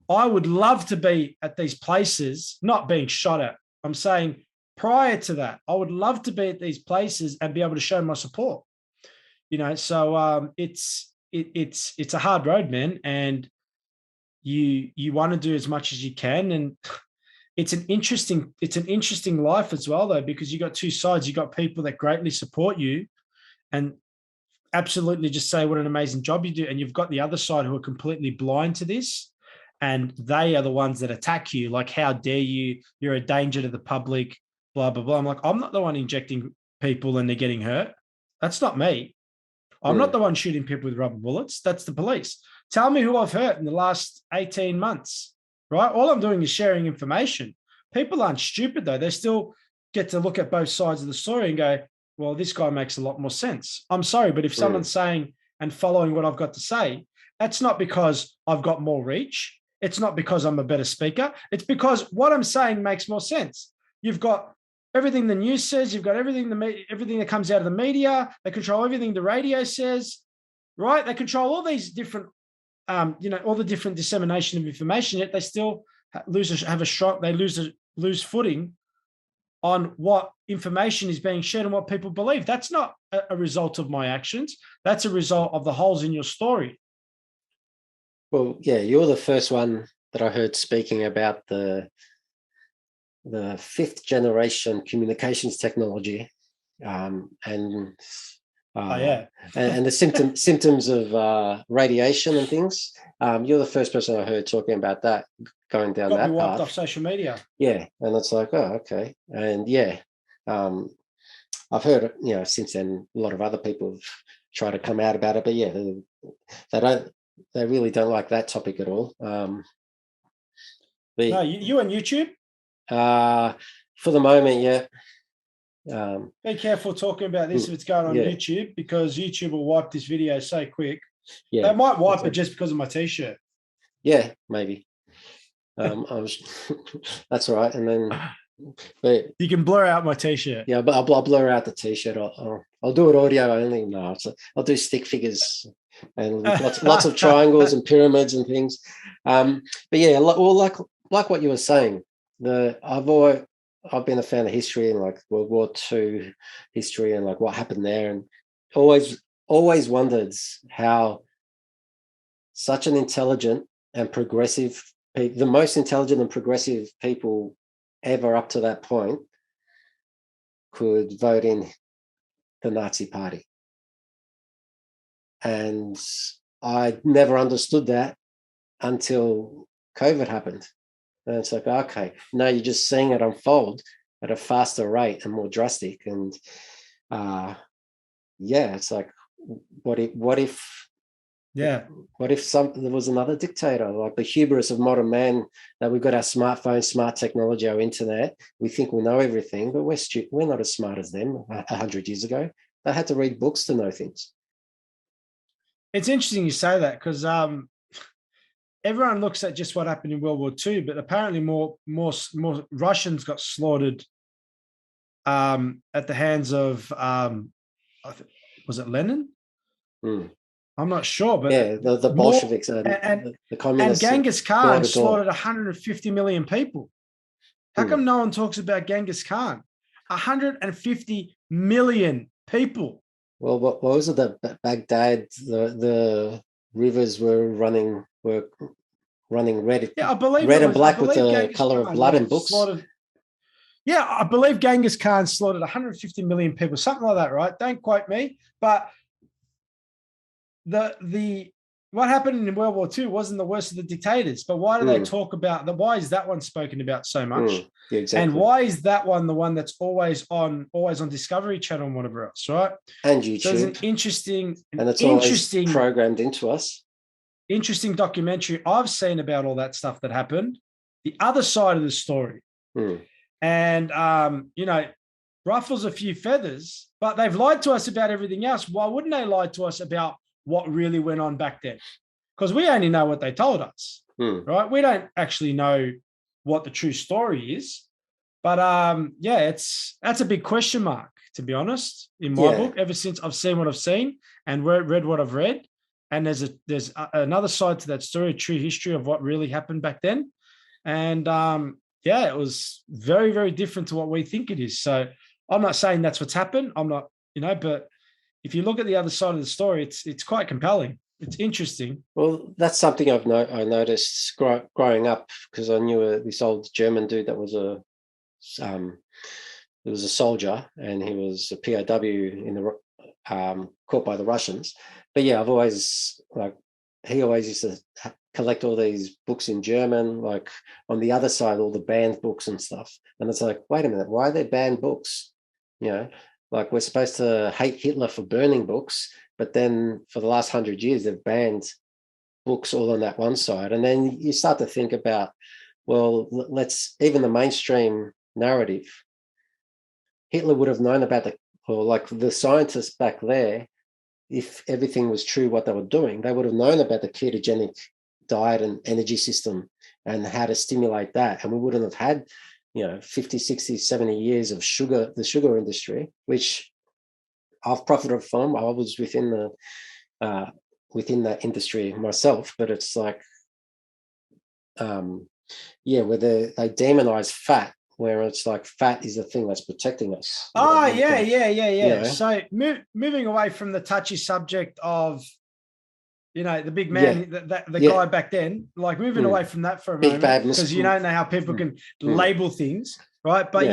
I would love to be at these places, not being shot at. I'm saying prior to that, I would love to be at these places and be able to show my support. So it's a hard road, man. And you want to do as much as you can. And it's an interesting life as well, though, because you got two sides. You got people that greatly support you and absolutely just say what an amazing job you do. And you've got the other side who are completely blind to this. And they are the ones that attack you. Like, how dare you? You're a danger to the public, blah, blah, blah. I'm like, I'm not the one injecting people and they're getting hurt. That's not me. I'm not the one shooting people with rubber bullets. That's the police. Tell me who I've hurt in the last 18 months, right? All I'm doing is sharing information. People aren't stupid, though. They still get to look at both sides of the story and go, well, this guy makes a lot more sense. I'm sorry, but if someone's saying and following what I've got to say, that's not because I've got more reach. It's not because I'm a better speaker. It's because what I'm saying makes more sense. You've got everything the news says. You've got everything that comes out of the media. They control everything the radio says, right? They control all these different, all the different dissemination of information. Yet they still lose footing on what information is being shared and what people believe. That's not a result of my actions. That's a result of the holes in your story. Well, yeah, you're the first one that I heard speaking about the fifth generation communications technology. And yeah. And the symptoms of radiation and things. You're the first person I heard talking about that, going down Got me that wiped path. off social media. Yeah, and it's like, oh, okay, and yeah, I've heard, since then a lot of other people have tried to come out about it, but yeah, they really don't like that topic at all. No, you on YouTube? For the moment, yeah. Be careful talking about this if it's going on YouTube, because YouTube will wipe this video so quick. Yeah, they might wipe it just because of my t-shirt. Yeah, maybe. That's all right. And then, but you can blur out my t-shirt. Yeah, but I'll blur out the t-shirt. I'll do it audio only. No, I'll do stick figures and lots of triangles and pyramids and things. But yeah, like what you were saying. I've been a fan of history and like World War II history and like what happened there, and always wondered how such an intelligent and progressive, the most intelligent and progressive people ever up to that point, could vote in the Nazi Party. And I never understood that until COVID happened. And it's like, okay, now you're just seeing it unfold at a faster rate and more drastic. And it's like, what if there was another dictator? Like the hubris of modern man, that we've got our smartphones, smart technology, our internet. We think we know everything, but we're not as smart as them 100 years ago. They had to read books to know things. It's interesting you say that, because everyone looks at just what happened in World War II, but apparently more Russians got slaughtered at the hands of was it Lenin? I'm not sure, but yeah, the Bolsheviks and the communists. And Genghis Khan slaughtered 150 million people. How come no one talks about Genghis Khan? 150 million people. Well, what was it that Baghdad, the rivers were running red? Yeah, I believe red and black with the color of blood in books. Yeah, I believe Genghis Khan slaughtered 150 million people, something like that, right? Don't quote me, but the what happened in World War II wasn't the worst of the dictators, but why do they talk about that? Why is that one spoken about so much? Yeah, exactly. And why is that one the one that's always on Discovery Channel and whatever else, right? And YouTube. So it's interesting programmed into us. Interesting documentary I've seen about all that stuff that happened, the other side of the story. And ruffles a few feathers, but they've lied to us about everything else. Why wouldn't they lie to us about what really went on back then? Because we only know what they told us, right? We don't actually know what the true story is. But that's a big question mark, to be honest, in my book, ever since I've seen what I've seen and read what I've read. And there's another side to that story, a true history of what really happened back then. And it was very, very different to what we think it is. So I'm not saying that's what's happened. I'm not, but if you look at the other side of the story, it's quite compelling. It's interesting. Well, that's something I noticed growing up, because I knew this old German dude that was a soldier, and he was a POW in the caught by the Russians. But yeah, I've always he always used to collect all these books in German, like on the other side, all the banned books and stuff. And it's like, wait a minute, why are there banned books? Like we're supposed to hate Hitler for burning books, but then for the last 100 years, they've banned books all on that one side. And then you start to think about, well, even the mainstream narrative, Hitler would have known about the scientists back there, if everything was true what they were doing, they would have known about the ketogenic diet and energy system and how to stimulate that. And we wouldn't have had 50, 60, 70 years of the sugar industry, which I've profited from. I was within that industry myself, but it's like, where they demonize fat, where it's like fat is the thing that's protecting us. Yeah. So moving away from the touchy subject of, the big man, the guy back then, like moving away from that for a moment, because you don't know how people can label things, right? But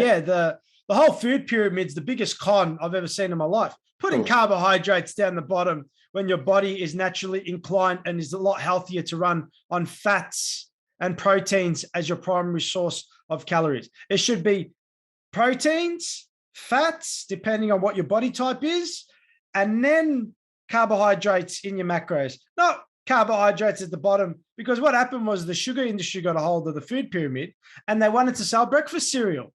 the whole food pyramid's the biggest con I've ever seen in my life. Putting carbohydrates down the bottom when your body is naturally inclined and is a lot healthier to run on fats and proteins as your primary source of calories. It should be proteins, fats, depending on what your body type is, and then carbohydrates in your macros, not carbohydrates at the bottom. Because what happened was the sugar industry got a hold of the food pyramid and they wanted to sell breakfast cereal.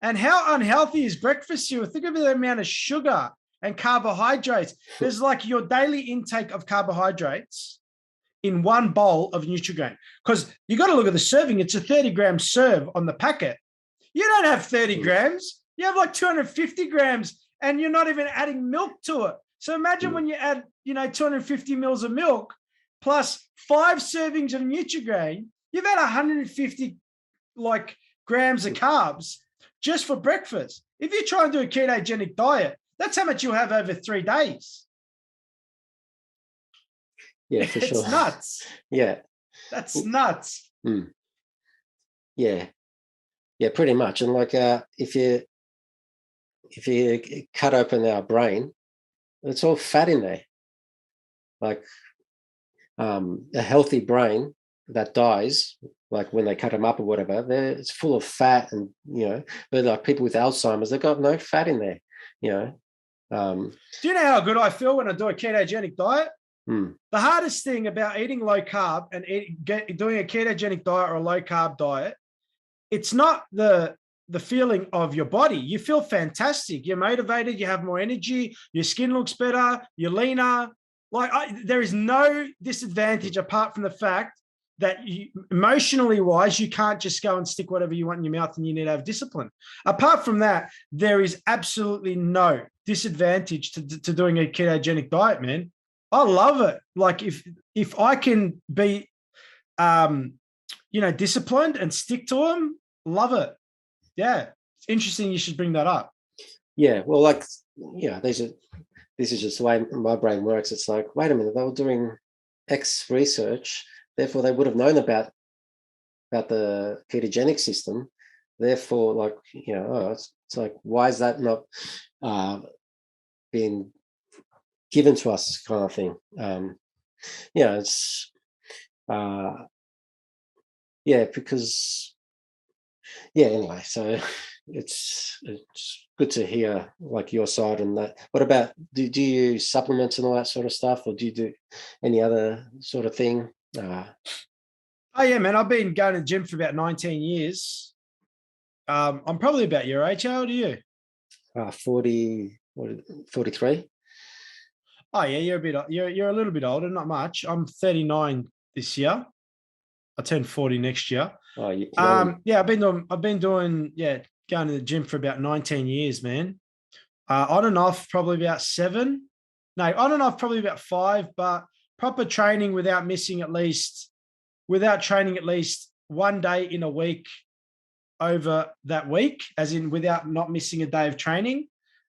And how unhealthy is breakfast cereal? Think of the amount of sugar and carbohydrates. There's like your daily intake of carbohydrates in one bowl of Nutrigrain. Because you got to look at the serving. It's a 30-gram serve on the packet. You don't have 30 grams. You have like 250 grams and you're not even adding milk to it. So imagine when you add, 250 mils of milk plus 5 servings of Nutrigrain, you've had 150 grams of carbs just for breakfast. If you try and do a ketogenic diet, that's how much you'll have over 3 days. Yeah, for sure. It's nuts. Yeah. That's nuts. Yeah. Yeah, pretty much. And if you cut open our brain, it's all fat in there. Like a healthy brain that dies, like when they cut them up or whatever, it's full of fat, and but like people with Alzheimer's, they've got no fat in there. Do you know how good I feel when I do a ketogenic diet? The hardest thing about eating low carb and doing a ketogenic diet or a low carb diet, it's not the feeling of your body. You feel fantastic. You're motivated. You have more energy. Your skin looks better. You're leaner. There is no disadvantage apart from the fact that emotionally wise, you can't just go and stick whatever you want in your mouth, and you need to have discipline. Apart from that, there is absolutely no disadvantage to doing a ketogenic diet, man. I love it. Like if I can be, disciplined and stick to them, love it. Yeah, it's interesting. You should bring that up. Yeah, well, this is just the way my brain works. It's like, wait a minute, they were doing X research, therefore they would have known about the ketogenic system. Therefore, it's like, why is that not being given to us, kind of thing? It's because anyway, so it's good to hear like your side on that. What about, do you use supplements and all that sort of stuff, or do you do any other sort of thing? Oh yeah, man, I've been going to the gym for about 19 years. I'm probably about your age. How old are you? 43. Oh yeah, you're a little bit older, not much. I'm 39 this year. I turn 40 next year. Oh, yeah, I've been doing going to the gym for about 19 years, man. On and off probably about 7. No, on and off probably about 5, but proper training without training at least 1 day in a week over that week, as in without not missing a day of training.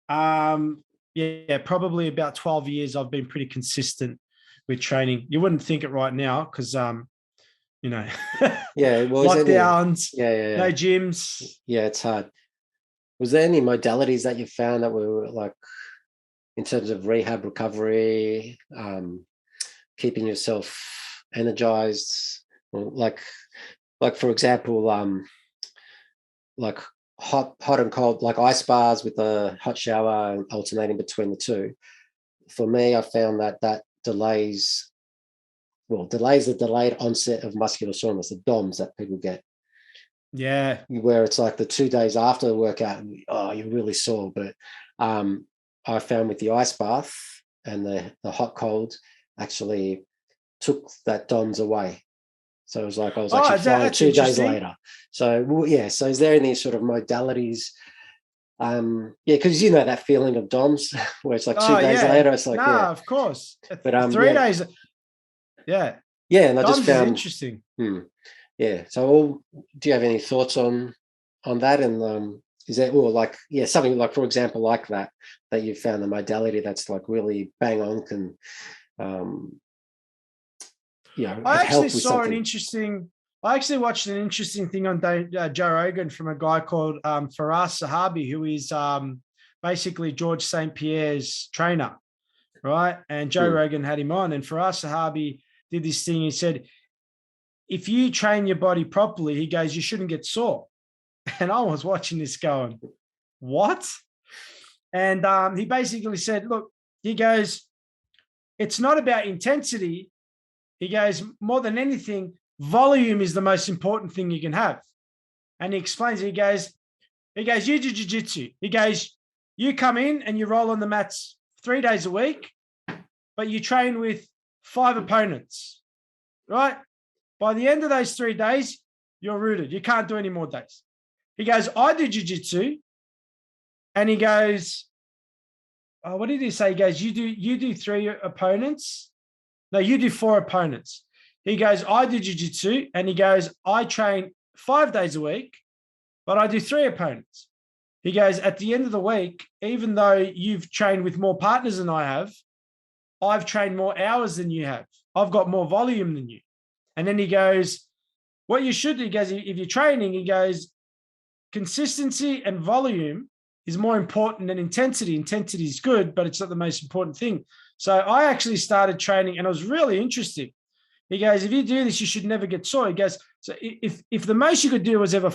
Probably about 12 years I've been pretty consistent with training. You wouldn't think it right now because lockdowns, no gyms. Yeah, it's hard. Was there any modalities that you found that were like, in terms of rehab recovery, keeping yourself energized, or like for example, like hot and cold, like ice bars with a hot shower and alternating between the two? For me, I found that delays the delayed onset of muscular soreness, the DOMS that people get. Yeah. Where it's like the 2 days after the workout, you're really sore. But I found with the ice bath and the hot cold actually took that DOMS away. So it was like I was actually flying 2 days later. So, so is there any sort of modalities? Because that feeling of DOMS where it's like 2 days later, it's like, of course. But 3 days. Yeah. Yeah, and I DOMS just found interesting. Yeah. So, do you have any thoughts on that? And is there, something like, for example, like that you found the modality that's like really bang on can, I actually saw an interesting I actually watched an interesting thing on Joe Rogan from a guy called Faraz Sahabi, who is basically George St. Pierre's trainer, right? And Joe Rogan had him on, and Faraz Sahabi did this thing. He said, if you train your body properly, he goes, you shouldn't get sore. And I was watching this going, what? And he basically said, look, he goes, it's not about intensity. He goes, more than anything, volume is the most important thing you can have. And he explains, he goes, you do jiu-jitsu. He goes, you come in and you roll on the mats 3 days a week, but you train with 5 opponents, right? By the end of those 3 days, you're rooted. You can't do any more days. He goes, I do jiu-jitsu. And he goes, oh, what did he say? He goes, you do 3 opponents. No, you do 4 opponents. He goes, I do jiu-jitsu. And he goes, I train 5 days a week, but I do 3 opponents. He goes, at the end of the week, even though you've trained with more partners than I have, I've trained more hours than you have. I've got more volume than you. And then he goes, what you should do, he goes, if you're training, he goes, consistency and volume is more important than intensity. Intensity is good, but it's not the most important thing. So I actually started training, and it was really interesting. He goes, if you do this, you should never get sore. He goes, so if the most you could do was ever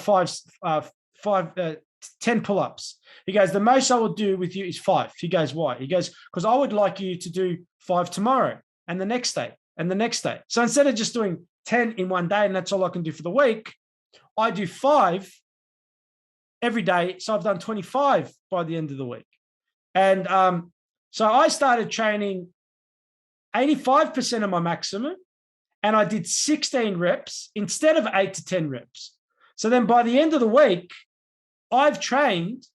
10 pull-ups, he goes, the most I will do with you is 5. He goes, why? He goes, because I would like you to do 5 tomorrow and the next day and the next day. So instead of just doing 10 in one day, and that's all I can do for the week, I do 5 every day. So I've done 25 by the end of the week. And so I started training 85% of my maximum, and I did 16 reps instead of 8 to 10 reps. So then by the end of the week, I've trained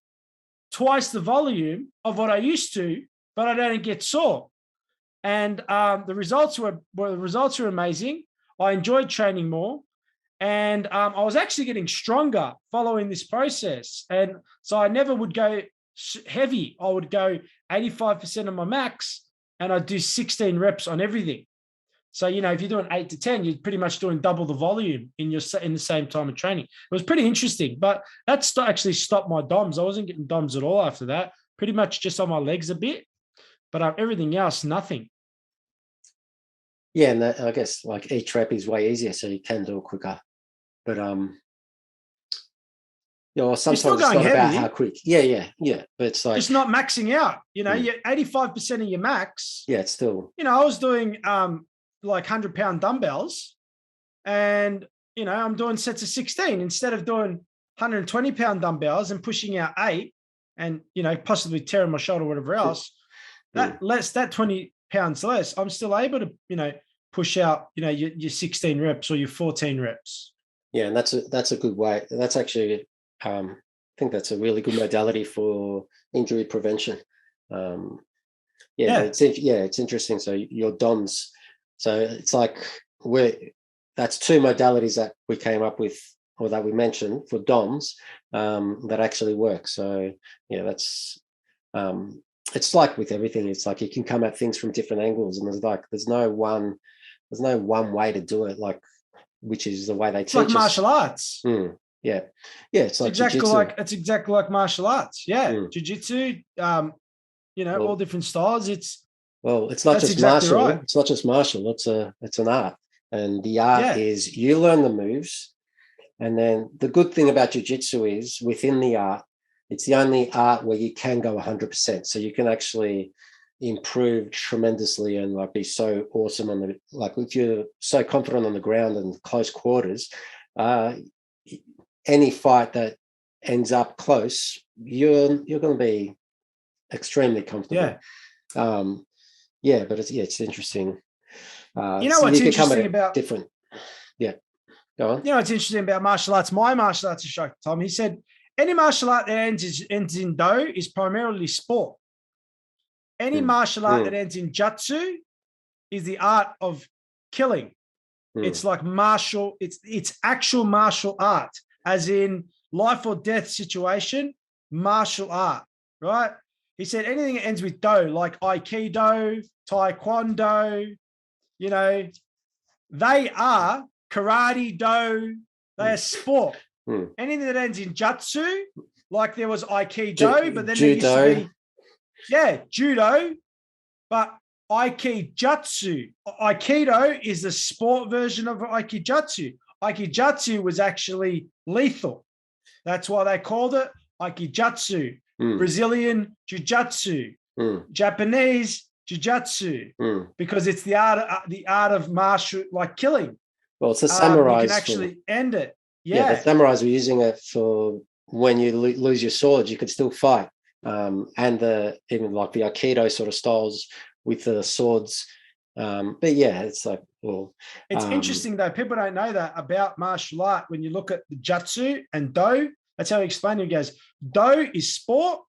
twice the volume of what I used to, but I don't get sore. And the results were amazing. I enjoyed training more. And I was actually getting stronger following this process. And so I never would go heavy. I would go 85% of my max, and I'd do 16 reps on everything. So, if you're doing 8 to 10, you're pretty much doing double the volume in the same time of training. It was pretty interesting, but that actually stopped my DOMs. I wasn't getting DOMs at all after that. Pretty much just on my legs a bit, but everything else, nothing. Yeah, and I guess like each rep is way easier, so you can do it quicker. But sometimes it's not heavy about how quick. Yeah. But it's like just not maxing out. You're 85% of your max. Yeah, it's still. I was doing like 100-pound dumbbells, and I'm doing sets of 16 instead of doing 120-pound dumbbells and pushing out 8, and possibly tearing my shoulder, or whatever else. That 20 pounds less, I'm still able to push out your 16 reps or your 14 reps. Yeah, and that's a good way. That's actually I think that's a really good modality for injury prevention. It's interesting. So your DOMs. So it's like that's 2 modalities that we came up with, or that we mentioned for DOMs, that actually work. So yeah, that's it's like with everything. It's like you can come at things from different angles, and there's no one way to do it, like, which is the way they teach like martial arts. Yeah, it's like exactly like martial arts. Yeah, jiu-jitsu. All different styles. It's not just exactly martial. Right. It's not just martial. It's an art, and the art is you learn the moves, and then the good thing about jiu-jitsu is within the art, it's the only art where you can go 100%. So you can actually improve tremendously and like be so awesome if you're so confident on the ground and close quarters, any fight that ends up close, you're going to be extremely comfortable. But it's interesting. What's interesting about different? Yeah, go on. What's interesting about martial arts? My martial arts instructor, Tom, he said any martial art that ends in do is primarily sport. Any martial art that ends in jutsu is the art of killing. It's like martial. It's actual martial art, as in life or death situation. Martial art, right? He said anything that ends with do, like aikido, taekwondo, they are karate, do, they are sport. Mm. Anything that ends in jutsu, like there was aikido, but then there used Judo. to be, judo, but aikijutsu. Aikido is the sport version of aikijutsu. Aikijutsu was actually lethal. That's why they called it aikijutsu. Brazilian jiu-jitsu, Japanese jiu-jitsu, because it's the art of martial, like killing. Well, it's the samurais. You can actually end it. Yeah, the samurais were using it for when you lose your swords, you could still fight. And even like the Aikido sort of styles with the swords. But yeah, it's like, well, it's interesting though. People don't know that about martial art. When you look at the jutsu and do, that's how he explained it. He goes, do is sport.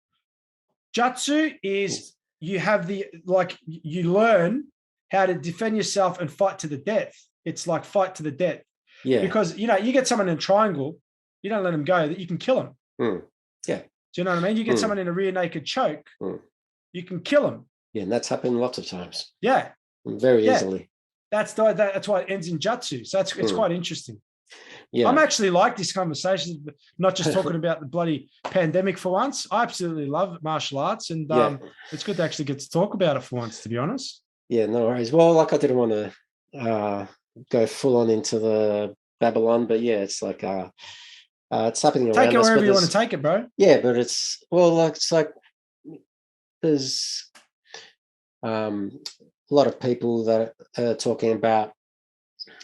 Jutsu is you have you learn how to defend yourself and fight to the death. It's like fight to the death. Yeah. Because, you get someone in a triangle, you don't let them go, that you can kill them. Yeah. Do you know what I mean? You get someone in a rear naked choke, you can kill them. Yeah, and that's happened lots of times. Yeah. Very easily. That's why it ends in jutsu. So it's quite interesting. Yeah. I'm actually like this conversation, not just talking about the bloody pandemic for once. I absolutely love martial arts, and it's good to actually get to talk about it for once, to be honest. Yeah, no worries. Well, like I didn't want to go full on into the Babylon, but yeah, it's like it's happening around us. Take it wherever you want to take it, bro. Yeah, but it's like there's a lot of people that are talking about.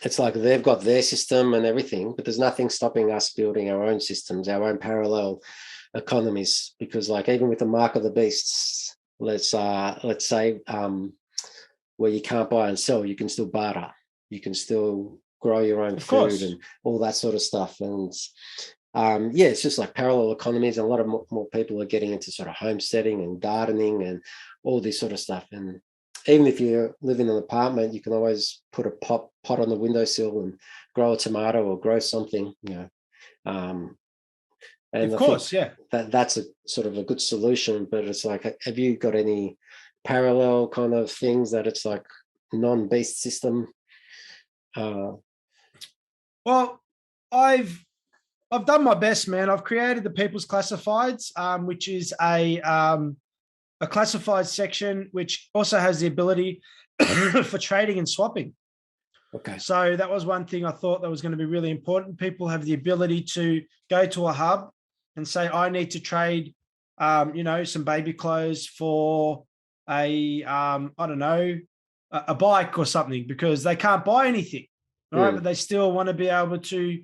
It's like they've got their system and everything, but there's nothing stopping us building our own systems, our own parallel economies. Because, like, even with the mark of the beasts, let's say where you can't buy and sell, you can still barter, you can still grow your own food and all that sort of stuff. And it's just like parallel economies, and a lot of more people are getting into sort of homesteading and gardening and all this sort of stuff. And even if you live in an apartment, you can always put a pot on the windowsill and grow a tomato or grow something, And of course, that's a sort of a good solution. But it's like, have you got any parallel kind of things that it's like non-beast system? Well, I've done my best, man. I've created the People's Classifieds, which is a classified section, which also has the ability for trading and swapping. Okay. So that was one thing I thought that was going to be really important. People have the ability to go to a hub and say, I need to trade, some baby clothes for a bike or something, because they can't buy anything, right? But they still want to be able to,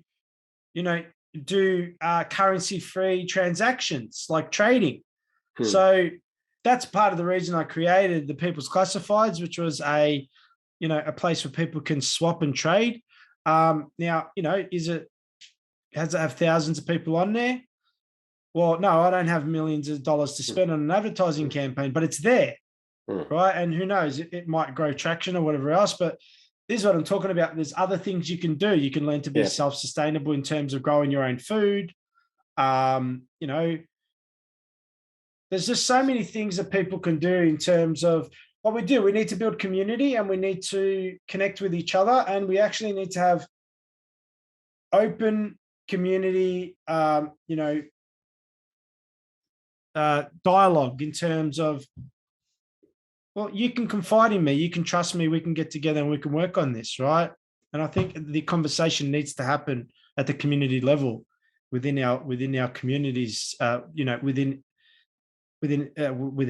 do currency-free transactions like trading. So that's part of the reason I created the People's Classifieds, which was a place where people can swap and trade. Now, has it have thousands of people on there? Well, no, I don't have millions of dollars to spend on an advertising campaign, but it's there, right? And who knows, it might grow traction or whatever else, but this is what I'm talking about. There's other things you can do. You can learn to be self-sustainable in terms of growing your own food. There's just so many things that people can do in terms of what we do. We need to build community, and we need to connect with each other, and we actually need to have open community, dialogue in terms of, well, you can confide in me, you can trust me, we can get together and we can work on this, right? And I think the conversation needs to happen at the community level within our communities, with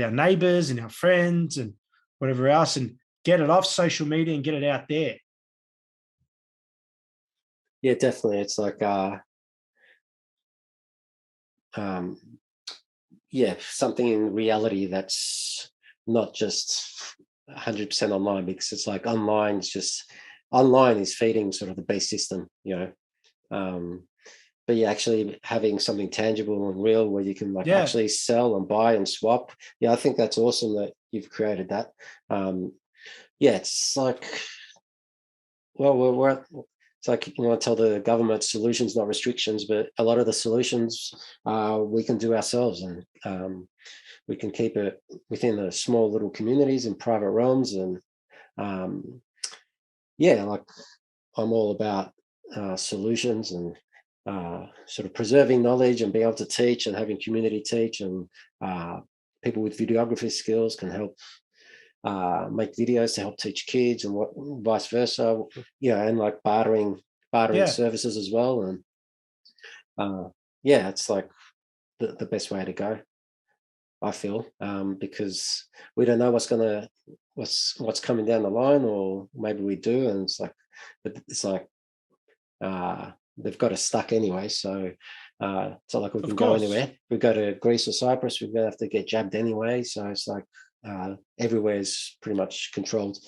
our neighbors and our friends and whatever else, and get it off social media and get it out there. Yeah, definitely. It's like, something in reality that's not just 100% online, because it's like online is feeding sort of the base system, but you're actually having something tangible and real where you can actually sell and buy and swap. Yeah, I think that's awesome that you've created that. It's like, well, it's like, I tell the government solutions, not restrictions, but a lot of the solutions we can do ourselves, and we can keep it within the small little communities and private realms. And like, I'm all about solutions and sort of preserving knowledge and being able to teach and having community teach, and people with videography skills can help make videos to help teach kids, and what vice versa, and like bartering services as well. And it's like the best way to go, I feel, because we don't know what's coming down the line, or maybe we do, and it's like they've got us stuck anyway, so it's not like we can go anywhere. If we go to Greece or Cyprus, we're gonna have to get jabbed anyway, so it's like everywhere's pretty much controlled.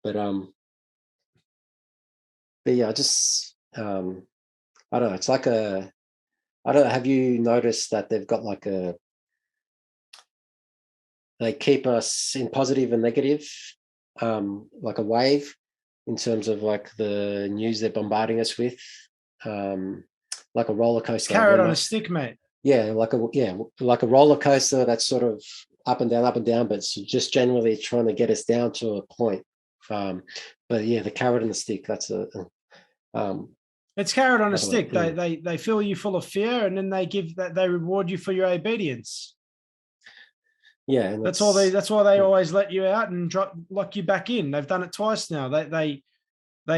But yeah, just I don't know, it's like I don't know, have you noticed that they've got like they keep us in positive and negative, like a wave, in terms of like the news they're bombarding us with, like a roller coaster. Carrot on a stick, mate. Yeah, like a roller coaster that's sort of up and down, but it's just generally trying to get us down to a point. But yeah, the carrot and the stick, that's it's carrot on a stick. They fill you full of fear, and then they reward you for your obedience. Yeah, and that's why they always let you out and lock you back in. They've done it twice now. They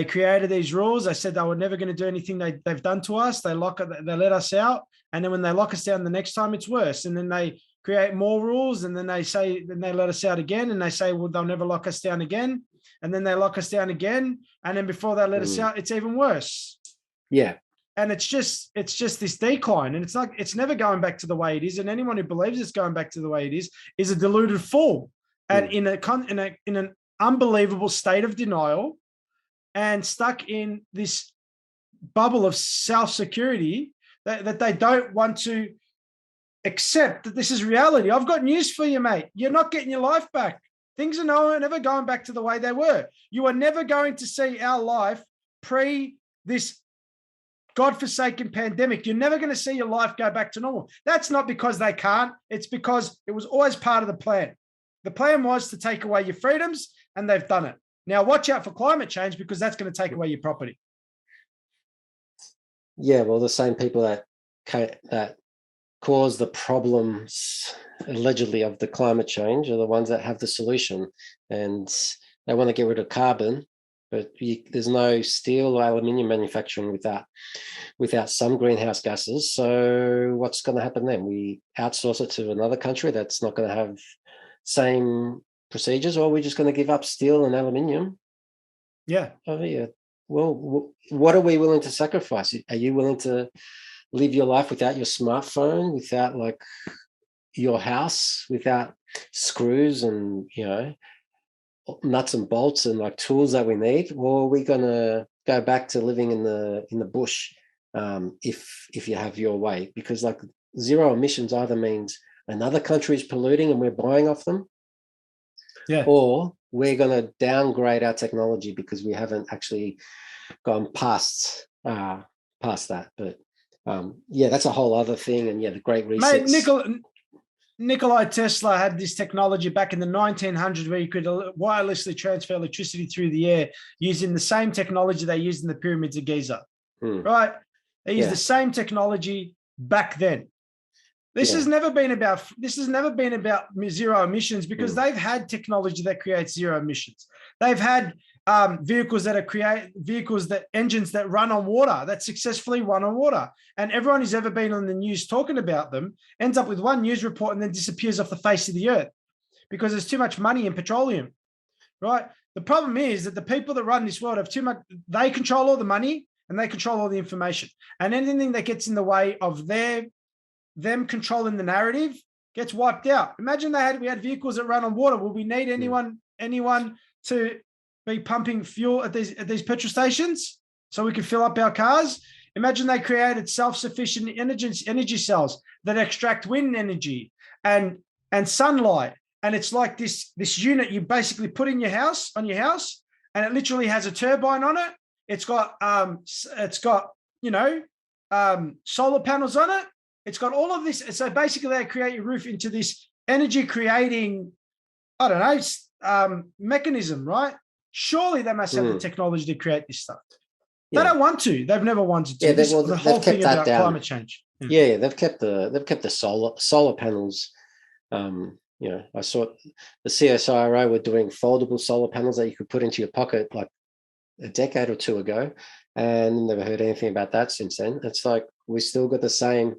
created these rules. They said they were never going to do anything they've done to us. They let us out, and then when they lock us down the next time, it's worse. And then they create more rules, and then they let us out again, and they say, well, they'll never lock us down again, and then they lock us down again, and then before they let us out, it's even worse. Yeah. And it's just this decline, and it's never going back to the way it is. And anyone who believes it's going back to the way it is a deluded fool, and in an unbelievable state of denial, and stuck in this bubble of self-security that they don't want to accept that this is reality. I've got news for you, mate. You're not getting your life back. Things are never going back to the way they were. You are never going to see our life pre this godforsaken pandemic. You're never going to see your life go back to normal. That's not because they can't. It's because it was always part of the plan. The plan was to take away your freedoms, and they've done it. Now, watch out for climate change, because that's going to take away your property. Yeah, well, the same people that cause the problems, allegedly, of the climate change are the ones that have the solution. And they want to get rid of carbon, but there's no steel or aluminium manufacturing without some greenhouse gases. So what's going to happen then? We outsource it to another country that's not going to have same procedures, or we're just going to give up steel and aluminium. Yeah. Oh, yeah. Well, what are we willing to sacrifice? Are you willing to live your life without your smartphone, without like your house, without screws and nuts and bolts and like tools that we need? Or are we going to go back to living in the bush, if you have your way? Because like zero emissions either means another country is polluting and we're buying off them, or we're going to downgrade our technology because we haven't actually gone past that. But that's a whole other thing. And the Great Reset. Mate, Nikola Tesla had this technology back in the 1900s where you could wirelessly transfer electricity through the air using the same technology they used in the pyramids of Giza. Right? They used the same technology back then. This has never been about zero emissions, because they've had technology that creates zero emissions. They've had engines that run on water, that successfully run on water. And everyone who's ever been on the news talking about them ends up with one news report and then disappears off the face of the earth, because there's too much money in petroleum, right? The problem is that the people that run this world have too much. They control all the money and they control all the information, and anything that gets in the way of them controlling the narrative gets wiped out. Imagine we had vehicles that run on water. Will we need anyone to be pumping fuel at these petrol stations so we can fill up our cars? Imagine they created self-sufficient energy cells that extract wind energy and sunlight. And it's like this unit you basically put in your house, and it literally has a turbine on it. It's got solar panels on it. It's got all of this. So basically they create your roof into this energy creating, mechanism, right? Surely they must have the technology to create this stuff. They Yeah, don't want to. They've never wanted to. yeah. The whole They've thing kept that about down. climate change. Yeah, they've kept the solar panels. I saw the CSIRO were doing foldable solar panels that you could put into your pocket like a decade or two ago, and never heard anything about that since then. It's like we still got the same.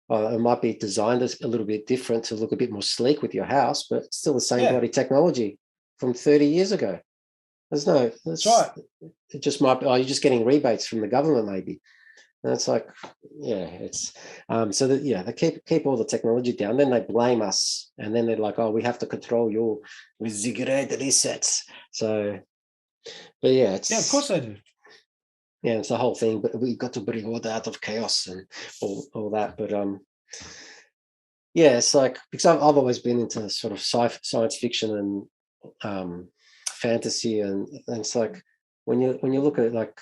It might be designed a little bit different to look a bit more sleek with your house, but it's still the same Yeah, bloody technology from 30 years ago. that's right. It just might be, you're just getting rebates from the government maybe. And it's like, yeah, it's so that they keep all the technology down. Then they blame us, and then they're like, oh, we have to control your with ziggurat resets. So, but yeah, Yeah, of course they do. yeah, it's the whole thing. But we've got to bring order out of chaos and all that. But yeah, it's like because I've always been into sort of science fiction and fantasy, and it's like when you look at like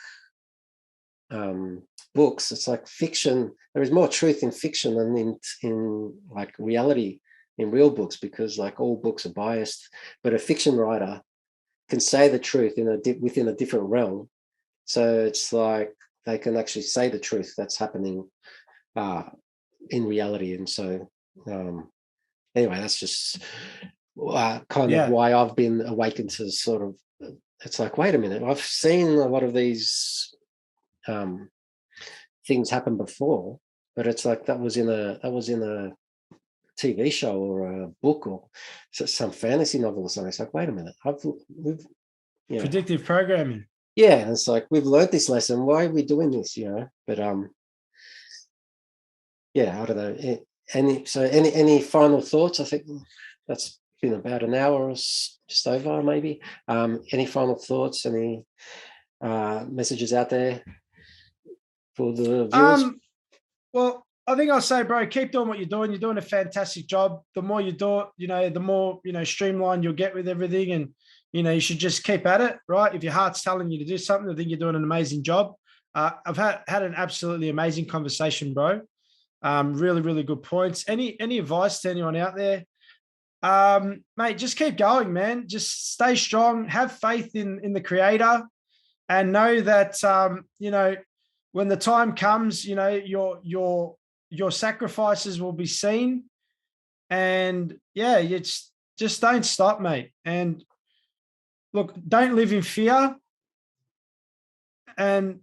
books, it's like fiction. There is more truth in fiction than in like reality in real books, because like all books are biased, but a fiction writer can say the truth within a different realm. So it's like they can actually say the truth that's happening in reality. And so anyway, that's just kind of Yeah. why I've been awakened to sort of, it's like, wait a minute, I've seen a lot of these things happen before, but it's like that was in a TV show or a book or some fantasy novel or something. It's like, wait a minute, Predictive programming. yeah, it's like we've learned this lesson. Why are we doing this? But yeah, I don't know. Any final thoughts? I think that's been about an hour or just over, maybe. Any final thoughts? Any messages out there for the viewers? Well, I think I'll say, bro, keep doing what you're doing. You're doing a fantastic job. The more you do it, the more, streamlined you'll get with everything. And, you should just keep at it, right? If your heart's telling you to do something, I think you're doing an amazing job. I've had an absolutely amazing conversation, bro. Really, really good points. Any advice to anyone out there? Mate, just keep going, man. Just stay strong. Have faith in the creator, and know that when the time comes, your sacrifices will be seen. And yeah, it's just don't stop, mate. And look, don't live in fear, and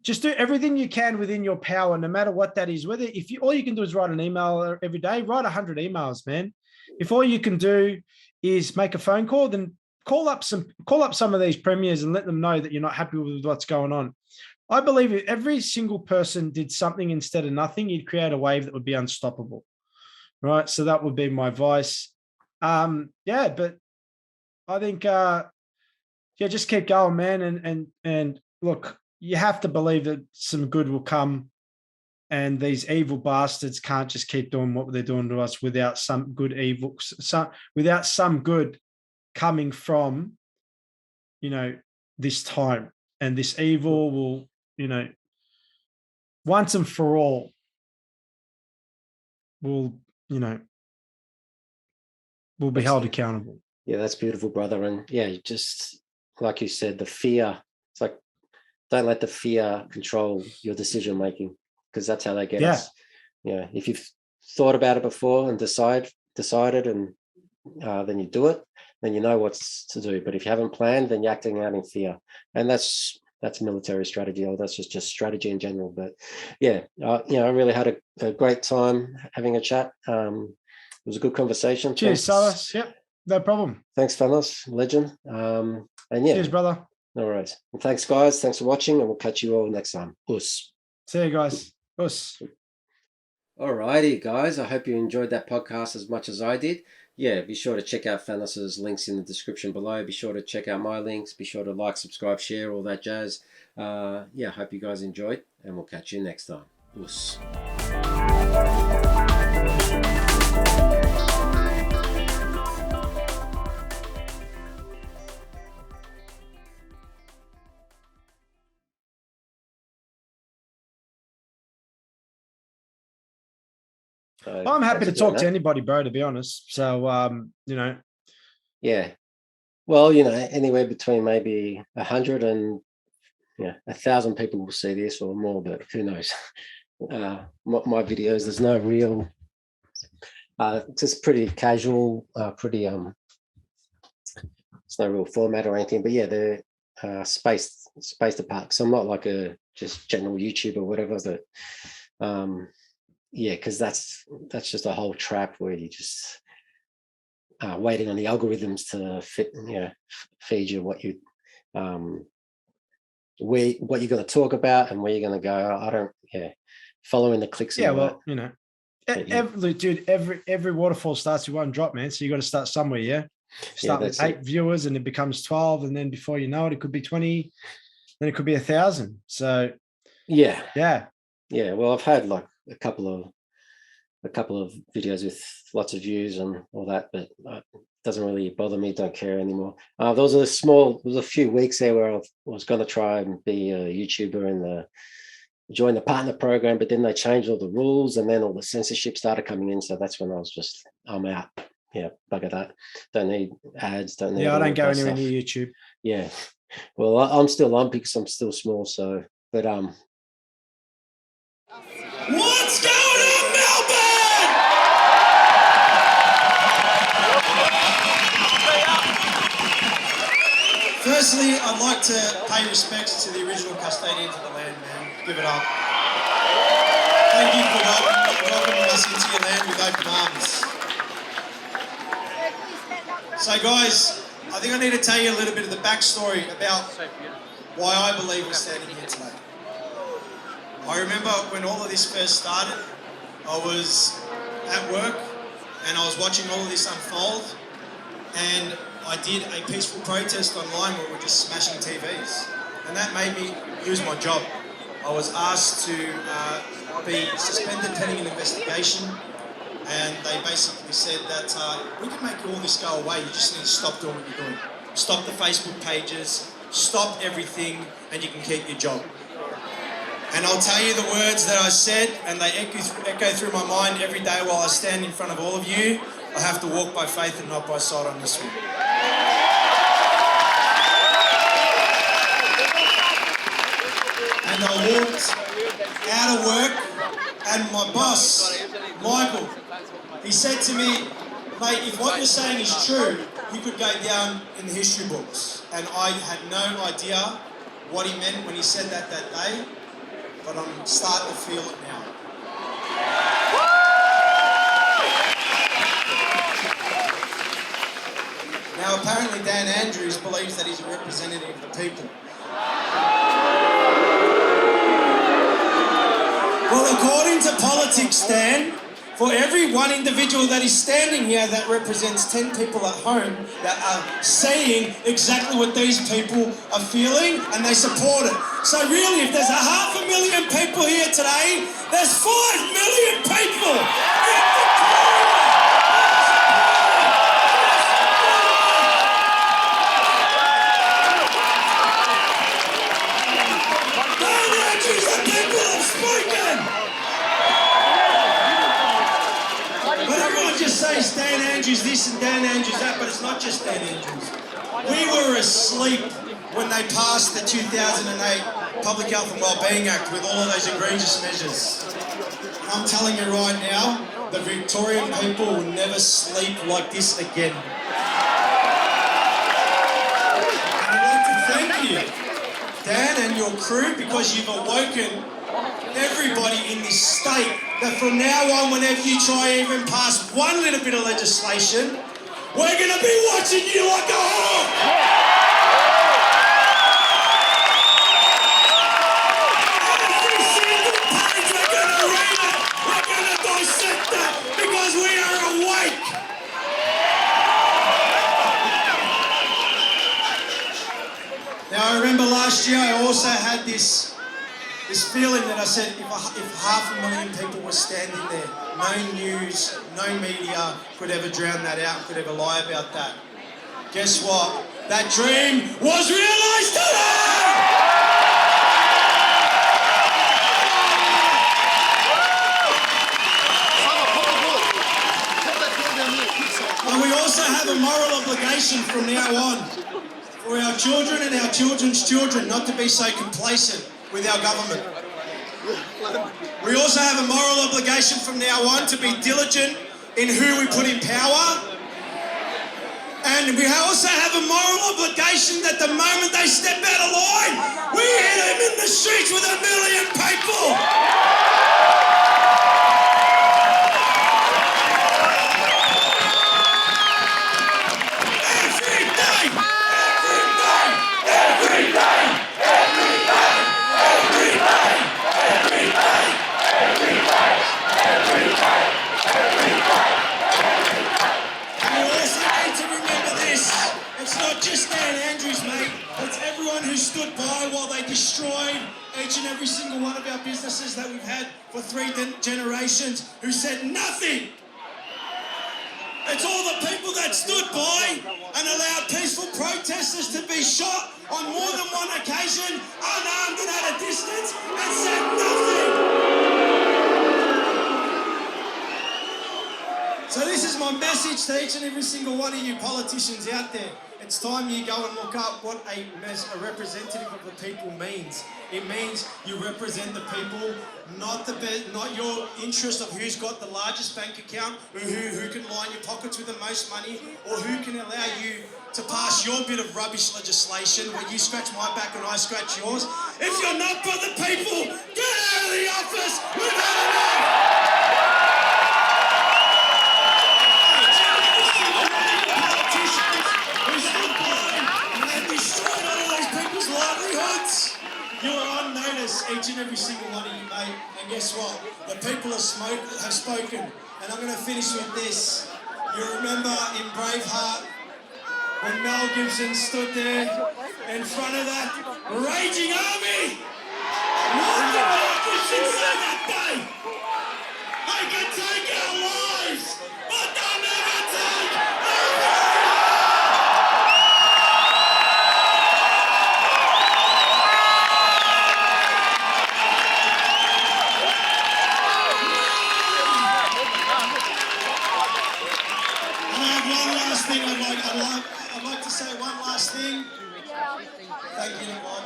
just do everything you can within your power, no matter what that is. Whether if you all you can do is write an email every day, write 100 emails, man. If all you can do is make a phone call, then call up some of these premiers and let them know that you're not happy with what's going on. I believe if every single person did something instead of nothing, you'd create a wave that would be unstoppable. Right. So that would be my advice. But I think just keep going, man. And look, you have to believe that some good will come, and these evil bastards can't just keep doing what they're doing to us without some good without some good coming from, this time. And this evil will, once and for all, will, will be held accountable. Yeah, that's beautiful, brother. And yeah, just like you said, the fear. It's like, don't let the fear control your decision making, because that's how they get us. Yeah, if you've thought about it before and decided, and then you do it, then you know what's to do. But if you haven't planned, then you're acting out in fear, and that's military strategy, or that's just strategy in general. But yeah, I really had a great time having a chat. It was a good conversation. Cheers, Silas. Yep, no problem. Thanks, Fanos, legend. And yeah, cheers, brother. All right. And thanks, guys. Thanks for watching, and we'll catch you all next time. Us. See you guys. Us. All righty, guys. I hope you enjoyed that podcast as much as I did. Yeah, be sure to check out Fanos's links in the description below. Be sure to check out my links. Be sure to like, subscribe, share, all that jazz. Hope you guys enjoyed, and we'll catch you next time. Us. I'm happy to talk to anybody, bro, to be honest. So, Yeah. Well, anywhere between maybe 100 and 1,000 people will see this or more, but who knows? My videos, there's no real, just pretty casual, pretty it's no real format or anything, but yeah, they're spaced apart. So I'm not like a just general YouTube or whatever, but because that's just a whole trap where you just waiting on the algorithms to feed you what you what you're going to talk about and where you're going to go. I don't following the clicks. Yeah, well, every waterfall starts with one drop, man. So you got to start somewhere. Yeah. Start with 8 viewers and it becomes 12. And then before you know it, it could be 20. Then it could be 1,000. So yeah. Well, I've had like a couple of videos with lots of views and all that, but it doesn't really bother me. Don't care anymore. There was a few weeks there where I was going to try and be a YouTuber and join the partner program, but then they changed all the rules and then all the censorship started coming in. So that's when I was just, I'm out. Yeah, bugger that. Don't need ads. Don't need. Yeah, I don't go anywhere near YouTube. Yeah, well, I'm still on because I'm still small. So, but what's going on, Melbourne? Firstly, I'd like to pay respects to the original custodians of the land, man. Give it up. Thank you for welcoming us into your land with open arms. So guys, I think I need to tell you a little bit of the backstory about why I believe we're standing here today. I remember when all of this first started, I was at work and I was watching all of this unfold, and I did a peaceful protest online where we're just smashing TVs, and that made me lose my job. I was asked to be suspended pending an investigation, and they basically said that we can make all this go away, you just need to stop doing what you're doing. Stop the Facebook pages, stop everything, and you can keep your job. And I'll tell you the words that I said, and they echo through my mind every day while I stand in front of all of you. I have to walk by faith and not by sight on this one. And I walked out of work, and my boss, Michael, he said to me, mate, if what you're saying is true, you could go down in the history books. And I had no idea what he meant when he said that day, but I'm starting to feel it now. Now, apparently Dan Andrews believes that he's a representative of the people. Well, according to politics, Dan, for every one individual that is standing here that represents 10 people at home that are saying exactly what these people are feeling, and they support it. So really, if there's 500,000 people here today, there's 5 million people in Victoria. The people have spoken. But everyone just says Dan Andrews this and Dan Andrews that, but it's not just Dan Andrews. We were asleep when they passed the 2008 Public Health and Wellbeing Act with all of those egregious measures. And I'm telling you right now, the Victorian people will never sleep like this again. And I'd like to thank you, Dan and your crew, because you've awoken everybody in this state that from now on, whenever you try even pass one little bit of legislation, we're going to be watching you like a hawk! Every single page, we're going to read it, we're going to dissect it, because we are awake! Now, I remember last year I also had this feeling that I said if 500,000 people were standing there, no news, no media could ever drown that out, could ever lie about that. Guess what? That dream was realised today! And we also have a moral obligation from now on for for our children and our children's children not to be so complacent with our government. We also have a moral obligation from now on to be diligent in who we put in power. And we also have a moral obligation that the moment they step out of line, we hit them in the streets with 1 million people. Who stood by while they destroyed each and every single one of our businesses that we've had for 3 generations, who said nothing. It's all the people that stood by and allowed peaceful protesters to be shot on more than one occasion, unarmed and at a distance, and said nothing. So this is my message to each and every single one of you politicians out there. It's time you go and look up what a representative of the people means. It means you represent the people, not your interest of who's got the largest bank account, or who can line your pockets with the most money, or who can allow you to pass your bit of rubbish legislation where you scratch my back and I scratch yours. If you're not for the people, get out of the office. We've had enough. You are on notice, each and every single one of you, mate. And guess what? The people have spoken. And I'm going to finish with this. You remember in Braveheart when Mel Gibson stood there in front of that raging army? What did Mel Gibson say that day? They can take our lives, but they'll never take our lives! I'd like to say one last thing. Thank you, God.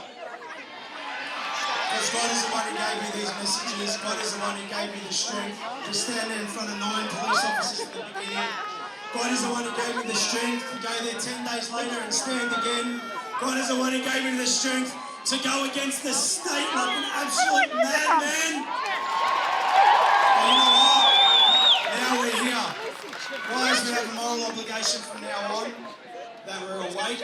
Because God is the one who gave me these messages. God is the one who gave me the strength to stand there in front of 9 police officers at the beginning. God is the one who gave me the strength to go there 10 days later and stand again. God is the one who gave me the strength to go against the state like an absolute madman. But you know what? Now we're here. Guys, we have a moral obligation from now on that we're awake.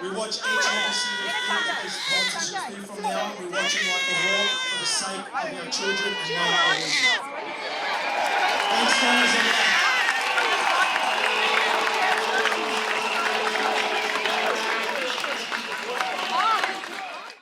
We watch each and every single thing that these politicians do from now on. We watch them like a hawk for the sake of our children and no other reason. Thanks, guys.